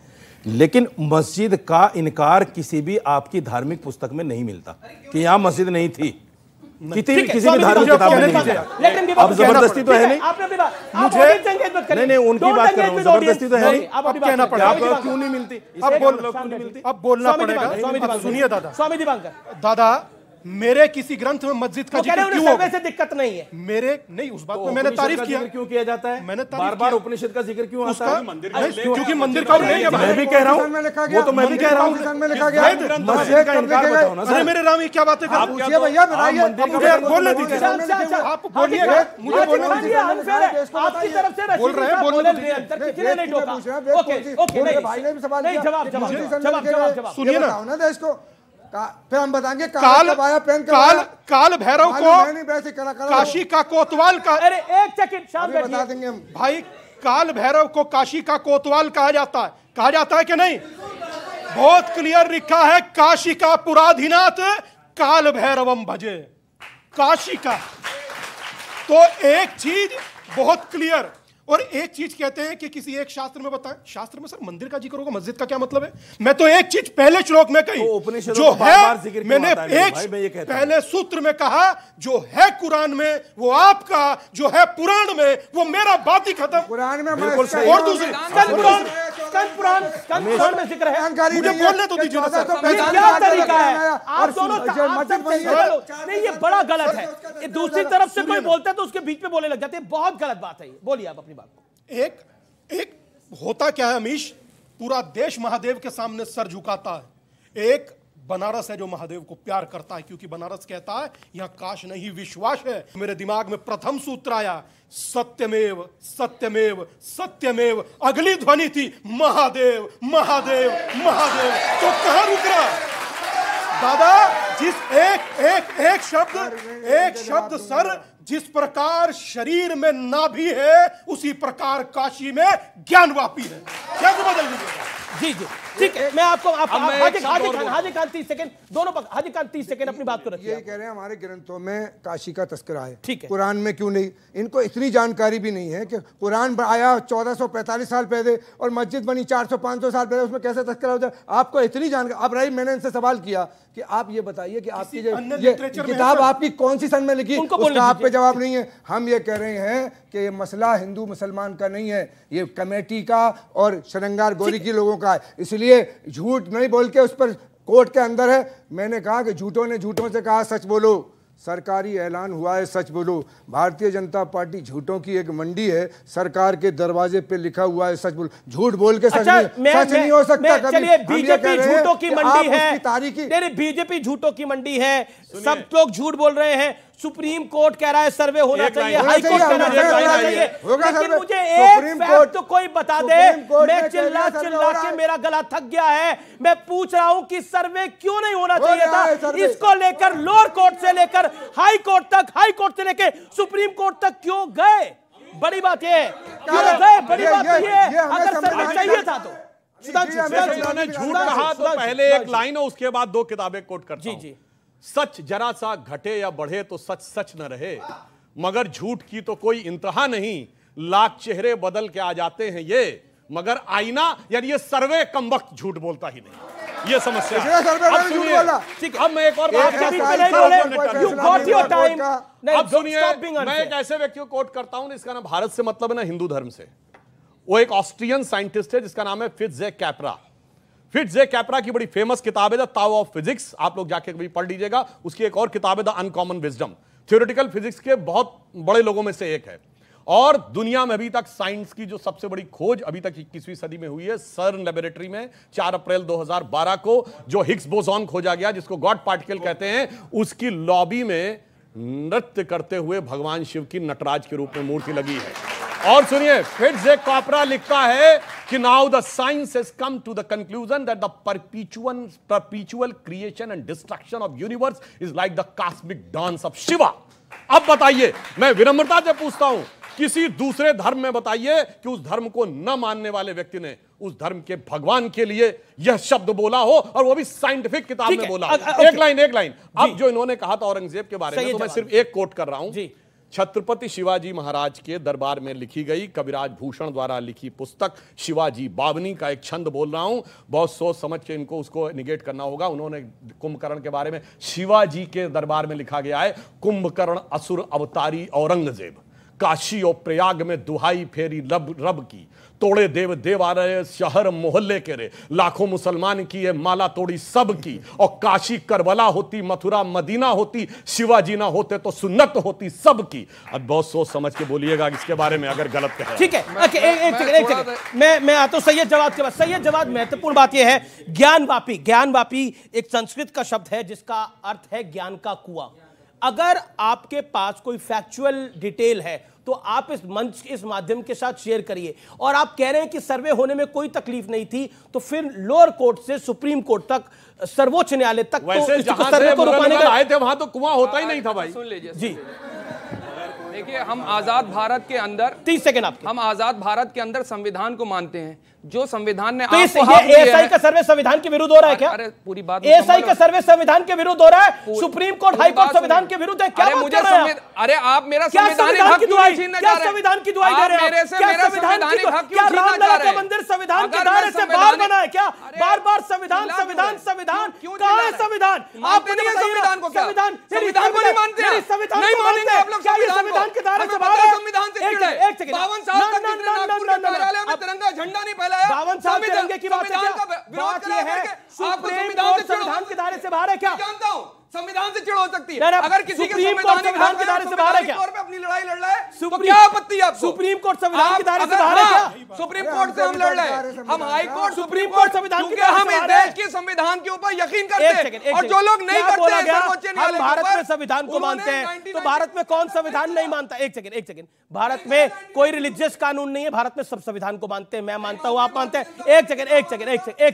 लेकिन मस्जिद का इनकार किसी भी आपकी धार्मिक पुस्तक में नहीं मिलता कि यहाँ मस्जिद नहीं थी, किसी भी धार्मिक किताब में नहीं। अब जबरदस्ती तो है नहीं, मुझे नहीं उनकी बात कर रहा हूँ, जबरदस्ती तो है नहीं, अब कहना पड़ेगा क्यों नहीं मिलती, अब बोलना पड़ेगा। सुनिए दादा, स्वामी दिवाकर दादा, मेरे किसी ग्रंथ में मस्जिद का जिक्र क्यों होगा? से दिक्कत नहीं है मेरे, नहीं उस बात में मैंने तारीफ किया, क्यों किया जाता है, मैंने बार-बार उपनिषद का जिक्र क्यों आता है? क्योंकि मंदिर का नहीं है, मैं भी कह रहा हूँ, वो तो मैं भी कह रहा हूँ, मस्जिद का इनकार बताओ ना। अरे मेरे राम, ये क्या बातें कर रहे हैं भैया, बोलने दीजिए, आप बोलिए, मुझे बोलने दीजिए, आपकी तरफ से बोल रहे हैं, बोलने दीजिए, सुनिए ना, फिर हम बताएंगे काल भैरव को काशी का कोतवाल का, अरे एक सेकंड बता देंगे भाई, काल भैरव को काशी का कोतवाल कहा जाता है कि नहीं? बहुत क्लियर लिखा है, काशी का पुराधिनाथ काल भैरवम भजे, काशी का। तो एक चीज बहुत क्लियर, और एक चीज कहते हैं कि किसी एक शास्त्र में बताएं, शास्त्र में सर मंदिर का जिक्र होगा, मस्जिद का क्या मतलब है? मैं तो एक चीज पहले श्लोक में कही जो है, मैंने एक पहले सूत्र में कहा जो है कुरान में वो आपका, जो है पुराण में वो मेरा, बात ही खत्म। कुरान में और दूसरी पुराण में जिक्र है, मुझे बोलने तो दीजिए ना सर। क्या तरीका है? आप दोनों नहीं, ये बड़ा गलत है। दूसरी तरफ से कोई बोलता है तो उसके बीच में बोलने लग जाते हैं, बहुत गलत बात है। बोलिए आप अपनी बात को। एक होता क्या है अमीश, पूरा देश महादेव के सामने सर झुकाता है। एक बनारस है जो महादेव को प्यार करता है, क्योंकि बनारस कहता है यहां काश नहीं विश्वास है। मेरे दिमाग में प्रथम सूत्र आया सत्यमेव सत्यमेव सत्यमेव, अगली ध्वनि थी महादेव महादेव महादेव। तो कहां रुक रहा दादा? जिस एक शब्द सर, जिस प्रकार शरीर में नाभि है उसी प्रकार काशी में ज्ञानवापी है। क्या बदल दीजिएगा? जी जी ठीक है, मैं आपको हाजी खान 30 सेकंड दोनों पक्ष, हाजी खान 30 सेकंड अपनी बात को रखिए। यही कह रहे हैं हमारे ग्रंथों में काशी का तस्करा है, ठीक है, कुरान में क्यों नहीं? इनको इतनी जानकारी भी नहीं है कि कुरान आया 1445 साल पहले और मस्जिद बनी 400-500 साल पहले, उसमें कैसे तस्करा हो जाए? आपको इतनी जानकारी। अब रही, मैंने इनसे सवाल किया कि आप ये बताइए कि आपकी ये किताब आपकी कौन सी सन में लिखी, उसका आप पे जवाब नहीं है। हम ये कह रहे हैं कि ये मसला हिंदू मुसलमान का नहीं है, ये कमेटी का और श्रृंगार गोरी की लोगों का है। इसलिए झूठ नहीं बोल के उस पर कोर्ट के अंदर है। मैंने कहा कि झूठों ने झूठों से कहा सच बोलो, सरकारी ऐलान हुआ है सच बोलो। भारतीय जनता पार्टी झूठों की एक मंडी है, सरकार के दरवाजे पे लिखा हुआ है सच बोलो। झूठ बोल के सच नहीं हो सकता कभी। चलिए, बीजेपी झूठों की मंडी है, बीजेपी झूठों की मंडी है, सब लोग झूठ बोल रहे हैं। सुप्रीम कोर्ट कह रहा है सर्वे होना चाहिए, हाई कोर्ट कह रहा है होना चाहिए, लेकिन मुझे एक फैक्ट तो कोई बता दे। मैं चिल्ला चिल्ला के मेरा गला थक गया है। मैं पूछ रहा हूं कि सर्वे क्यों नहीं होना चाहिए था? इसको लेकर लोअर कोर्ट से लेकर हाई कोर्ट तक, हाई कोर्ट से लेकर सुप्रीम कोर्ट तक क्यों गए? बड़ी बात यह है, क्यों गए? बड़ी बात यह है, अगर सर्वे चाहिए था तो उन्होंने झूठ कहा तो पहले एक लाइन है, उसके बाद 2 किताबें कोट करता हूं। सच जरा सा घटे या बढ़े तो सच सच न रहे, मगर झूठ की तो कोई इंतहा नहीं। लाख चेहरे बदल के आ जाते हैं ये, मगर आईना यानी ये सर्वे कमबख्त झूठ बोलता ही नहीं। ये समस्या है। अब मैं एक और बात, अब सुनिए, मैं एक ऐसे व्यक्ति को कोट करता हूं जिसका नाम भारत से मतलब है ना हिंदू धर्म से। वो एक ऑस्ट्रियन साइंटिस्ट है जिसका नाम है फिट्जे कैपरा। फिट्जे कैपरा की बड़ी फेमस किताब है द ताओ ऑफ फिजिक्स, आप लोग जाके कभी पढ़ लीजिएगा। उसकी एक और किताब है the uncommon wisdom. Theoretical physics के बहुत बड़े लोगों में से एक है, और दुनिया में अभी तक साइंस की जो सबसे बड़ी खोज अभी तक 21वीं सदी में हुई है, सर्न लेबोरेटरी में 4 अप्रैल 2012 को जो हिग्स बोसॉन खोजा गया, जिसको गॉड पार्टिकल कहते हैं, उसकी लॉबी में नृत्य करते हुए भगवान शिव की नटराज के रूप में मूर्ति लगी है। और सुनिए, फिट्जे कैपरा लिखता है कि now the science has come to the conclusion that the perpetual creation and destruction of universe is like the cosmic dance of Shiva. अब बताइए, मैं विनम्रता से पूछता हूं, किसी दूसरे धर्म में बताइए कि उस धर्म को न मानने वाले व्यक्ति ने उस धर्म के भगवान के लिए यह शब्द बोला हो, और वो भी साइंटिफिक किताब में बोला। एक लाइन। अब जो इन्होंने कहा था औरंगजेब के बारे में, तो मैं सिर्फ एक कोट कर रहा हूं। छत्रपति शिवाजी महाराज के दरबार में लिखी गई कविराज भूषण द्वारा लिखी पुस्तक शिवाजी बावनी का एक छंद बोल रहा हूं, बहुत सोच समझ के इनको उसको निगेट करना होगा। उन्होंने कुंभकर्ण के बारे में शिवाजी के दरबार में लिखा गया है, कुंभकर्ण असुर अवतारी औरंगजेब, काशी और प्रयाग में दुहाई फेरी रब की, तोड़े देव देवालय शहर मोहल्ले के रे, लाखों मुसलमान की ये माला तोड़ी सब की, और काशी करबला होती, मथुरा मदीना होती, शिवाजी ना होते तो सुन्नत होती सब की। अब बहुत सोच समझ के बोलिएगा इसके बारे में अगर गलत कहे। ठीक है, एक मैं आता हूं सैयद जवाद के बाद। सैयद जवाद, महत्वपूर्ण बात यह है, ज्ञानवापी, ज्ञानवापी एक संस्कृत का शब्द है जिसका अर्थ है ज्ञान का कुआं। अगर आपके पास कोई फैक्चुअल डिटेल है तो आप इस मंच, इस माध्यम के साथ शेयर करिए। और आप कह रहे हैं कि सर्वे होने में कोई तकलीफ नहीं थी, तो फिर लोअर कोर्ट से सुप्रीम कोर्ट तक, सर्वोच्च न्यायालय तक, वैसे तो सर्वे को रुकाने का आए थे वहां तो कुआं होता ही नहीं था भाई। सुन लीजिए जी, देखिए, हम आजाद भारत के अंदर 30 सेकंड आपके, हम आजाद भारत के अंदर संविधान को मानते हैं। जो संविधान ने तो एएसआई का सर्वे संविधान के विरुद्ध हो रहा है क्या? अरे पूरी बात, एएसआई का सर्वे संविधान के विरुद्ध हो रहा है, सुप्रीम कोर्ट हाई कोर्ट संविधान के विरुद्ध है। क्या बात कर रहे हैं? अरे आप मेरा संविधानिक हक क्यों छीनने जा रहे हैं? क्या संविधान की दुहाई दे रहे हैं? क्या संविधानिक हक क्यों छीनना चाह रहे हैं? मंदिर संविधान के दायरे से बाहर बना है क्या? बार-बार संविधान संविधान संविधान, कहां है संविधान? आप मुझे बताइए संविधान को, संविधान को नहीं मानते हैं? संविधान नहीं मानेंगे आप लोग, संविधान के दायरे से बाहर है? संविधान से चिढ़े 52 साल तक कितने नागपुर के कार्यालय में तिरंगा झंडा नहीं फहराया? 52 साल तिरंगे की बात है क्या? बात ये है सुप्रीम कोर्ट संविधान के दायरे से बाहर है क्या? जानता हूं संविधान से चिढ़ हो सकती है, अगर किसी के संविधान के दायरे से बाहर है क्या? अपनी लड़ाई लड़ रहा है तो क्या आपत्ति है आपको? सुप्रीम कोर्ट संविधान के दायरे से बाहर है क्या? सुप्रीम कोर्ट से हम लड़ रहे हैं, हम हाई कोर्ट सुप्रीम कोर्ट संविधान के, हम इस देश के संविधान के ऊपर यकीन करते हैं, और जो लोग नहीं करते हैं सर्वोच्च न्यायालय, हम भारत में संविधान को मानते हैं, तो भारत में कौन संविधान नहीं मानता? एक सेकंड, भारत में कोई रिलीजियस कानून नहीं है, भारत में सब संविधान को मानते हैं, मैं मानता हूं, आप मानते हैं। एक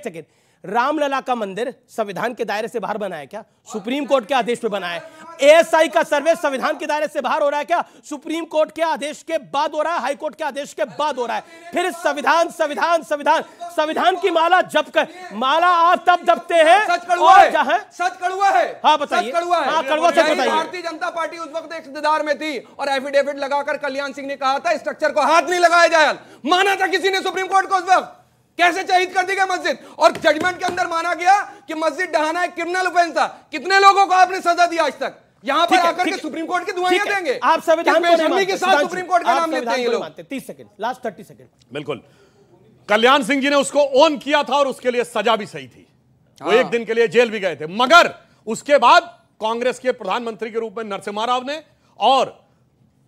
सेकंड, रामलला का मंदिर संविधान के दायरे से बाहर बना है क्या? सुप्रीम कोर्ट के आदेश पे बना है। एएसआई का सर्वे संविधान के दायरे से बाहर हो रहा है क्या? सुप्रीम कोर्ट के आदेश के बाद हो रहा है, हाई कोर्ट के आदेश के बाद हो रहा है। फिर संविधान संविधान संविधान संविधान की माला जप कर, माला आप तब जपते हैं सच कड़वा है, सच कड़वा है। हाँ बताइए, हाँ कड़वा सच बताइए। भारतीय जनता पार्टी उस वक्त इख्तियार में थी और एफिडेविट लगाकर कल्याण सिंह ने कहा था स्ट्रक्चर को हाथ नहीं लगाया जाए, माना था किसी ने सुप्रीम कोर्ट को? उस वक्त कैसे शहीद कर दी गई मस्जिद, और जजमेंट के अंदर माना गया कि मस्जिद ढहाना एक क्रिमिनल ऑफेंस था। कितने लोगों को आपने सजा दी आज तक? यहाँ पर आकर के सुप्रीम कोर्ट की दुआएं देंगे आप? संविधान के साथ सुप्रीम कोर्ट का नाम लेते हैं ये लोग। 30 सेकंड, लास्ट 30 सेकंड। बिल्कुल, कल्याण सिंह जी ने उसको ऑन किया था और उसके लिए सजा भी सही थी, वो एक दिन के लिए जेल भी गए थे, मगर उसके बाद कांग्रेस के प्रधानमंत्री के रूप में नरसिम्हा राव ने और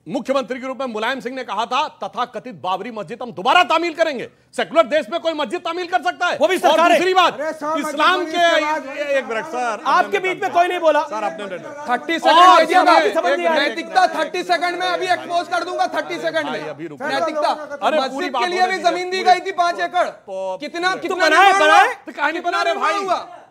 मुख्यमंत्री के रूप में मुलायम सिंह ने कहा था तथा कथित बाबरी मस्जिद हम दोबारा तामील करेंगे। सेकुलर देश में कोई मस्जिद तामील कर सकता है? वो भी सरकार है। दूसरी बात, इस्लाम के एक मिनट सर, आपके बीच में कोई नहीं बोला सर, आपने 30 सेकंड नैतिकता 30 सेकंड में अभी एक्सपोज कर दूंगा। 30 सेकंड में नैतिकता, अरे मस्जिद के लिए भी जमीन दी गई थी 5 एकड़। कितना बनाए कहानी बना रहे भाई,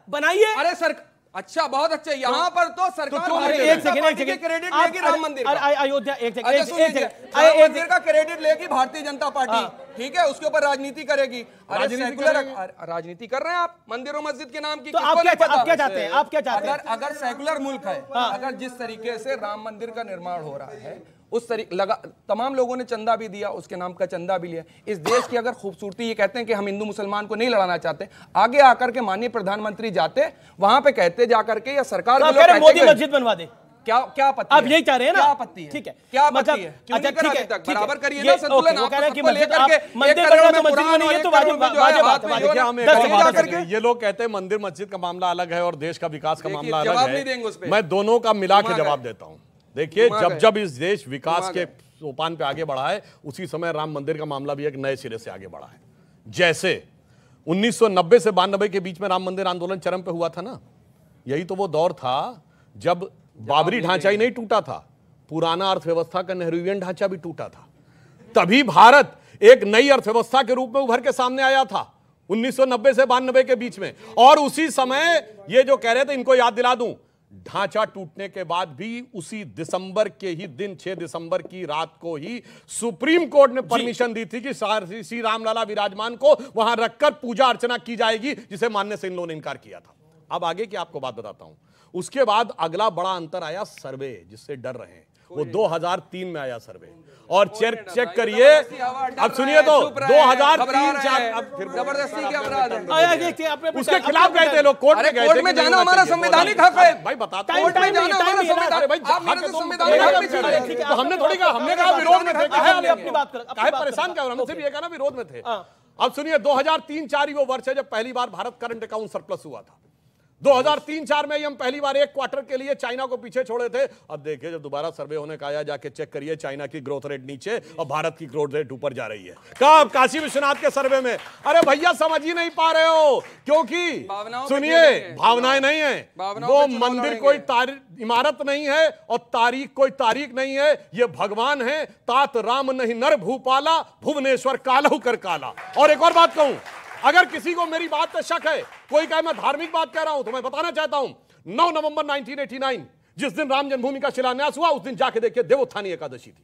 बनाइए। अरे सर अच्छा, बहुत अच्छा। यहाँ पर तो सरकार एक सेकंड क्रेडिट लेगी राम मंदिर, अयोध्या एक मंदिर का क्रेडिट लेगी भारतीय जनता पार्टी, ठीक है, उसके ऊपर राजनीति करेगी। राजनीति कर रहे हैं आप मंदिर और मस्जिद के नाम की। तो आप क्या चाहते हैं? आप क्या चाहते हैं? अगर सेकुलर मुल्क है, अगर जिस तरीके से राम मंदिर का निर्माण हो रहा है उस तरीके लगा, तमाम लोगों ने चंदा भी दिया, उसके नाम का चंदा भी लिया। इस देश की अगर खूबसूरती, ये कहते हैं कि हम हिंदू मुसलमान को नहीं लड़ाना चाहते, आगे आकर के माननीय प्रधानमंत्री जाते वहां पे कहते जाकर के, या सरकार मोदी मस्जिद बनवा दे, क्या क्या आपत्ति? आप यही चाह रहे हैं ना? क्या आपत्ति है? ठीक है, क्या आपत्ति है? अच्छा ठीक है, बराबर करिए ना संतुलन। आप कह सबको लेकर के मंदिर करना तो मस्जिद नहीं है, तो वाजिब। ये लोग कहते हैं मंदिर मस्जिद का मामला अलग है और देश का विकास का मामला अलग है। मैं दोनों का मिला के जवाब देता हूं। देखिए, जब इस देश विकास के सोपान पे आगे बढ़ा है, उसी समय राम मंदिर का मामला भी एक नए सिरे से आगे बढ़ा है। जैसे 1990 से 92 के बीच में राम मंदिर आंदोलन चरम पे हुआ था ना, यही तो वो दौर था जब बाबरी ढांचा ही नहीं टूटा था, पुराना अर्थव्यवस्था का नेहरूवियन ढांचा भी टूटा था। तभी भारत एक नई अर्थव्यवस्था के रूप में उभर के सामने आया था 1990 से 92 के बीच में। और उसी समय ये जो कह रहे थे, इनको याद दिला दूं, ढांचा टूटने के बाद भी उसी दिसंबर के ही दिन 6 दिसंबर की रात को ही सुप्रीम कोर्ट ने परमिशन दी थी कि श्री रामलला विराजमान को वहां रखकर पूजा अर्चना की जाएगी, जिसे मानने से इन लोगों ने इनकार किया था। अब आगे की आपको बात बताता हूं। उसके बाद अगला बड़ा अंतर आया सर्वे, जिससे डर रहे हैं, वो 2003 में आया सर्वे। और चेक करिए, अब सुनिए तो 2003-4 अब फिर जबरदस्ती के अपराध है, उसके खिलाफ गए थे लोग, कोर्ट में गए थे। कोर्ट में जाना हमारा संवैधानिक हक है भाई, बताता हूं। कोर्ट में जाना हमारा संवैधानिक, हमने थोड़ी कहा, हमने कहा विरोध में थे। काहे परेशान क्या हो रहा है? हमसे भी ये कहा ना विरोध में थे। अब सुनिए, 2003-4 वो वर्ष है जब पहली बार भारत करंट अकाउंट सरप्लस हुआ था। 2003-4 में ही हम पहली बार एक क्वार्टर के लिए चाइना को पीछे छोड़े थे। अब देखिए, जब दोबारा सर्वे होने का आया, जाके चेक करिए, चाइना की ग्रोथ रेट नीचे और भारत की ग्रोथ रेट ऊपर जा रही है। कब? काशी विश्वनाथ के सर्वे में। अरे भैया, समझ ही नहीं पा रहे हो, क्योंकि सुनिए, भावनाएं नहीं है, वो मंदिर कोई इमारत नहीं है और तारीख कोई तारीख नहीं है, ये भगवान है। तात राम नहीं नर भूपाला, भुवनेश्वर कालहु कर काला। और एक और बात कहूं, अगर किसी को मेरी बात पे शक है, कोई कहे मैं धार्मिक बात कह रहा हूं, तो मैं बताना चाहता हूं, 9 नवंबर 1989 जिस दिन राम जन्मभूमि का शिलान्यास हुआ, उस दिन जाके देखिए देवोत्थानी एकादशी थी।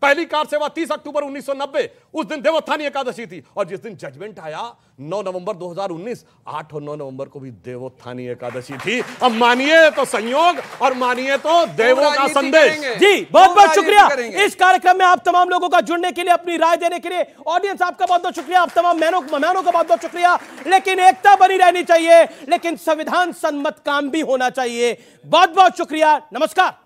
पहली कार सेवा 30 अक्टूबर 1990, उस दिन देवोत्थानी एकादशी थी। और जिस दिन जजमेंट आया 9 नवंबर 2019, 8 और 9 नवंबर को भी देवोत्थानी एकादशी थी। अब मानिए तो संयोग और मानिए तो देवों का संदेश। जी बहुत बहुत शुक्रिया इस कार्यक्रम में आप तमाम लोगों का जुड़ने के लिए, अपनी राय देने के लिए। ऑडियंस आपका बहुत बहुत शुक्रिया, आप तमाम मेहमानों का बहुत बहुत शुक्रिया। लेकिन एकता बनी रहनी चाहिए, लेकिन संविधान सम्मत काम भी होना चाहिए। बहुत बहुत शुक्रिया, नमस्कार।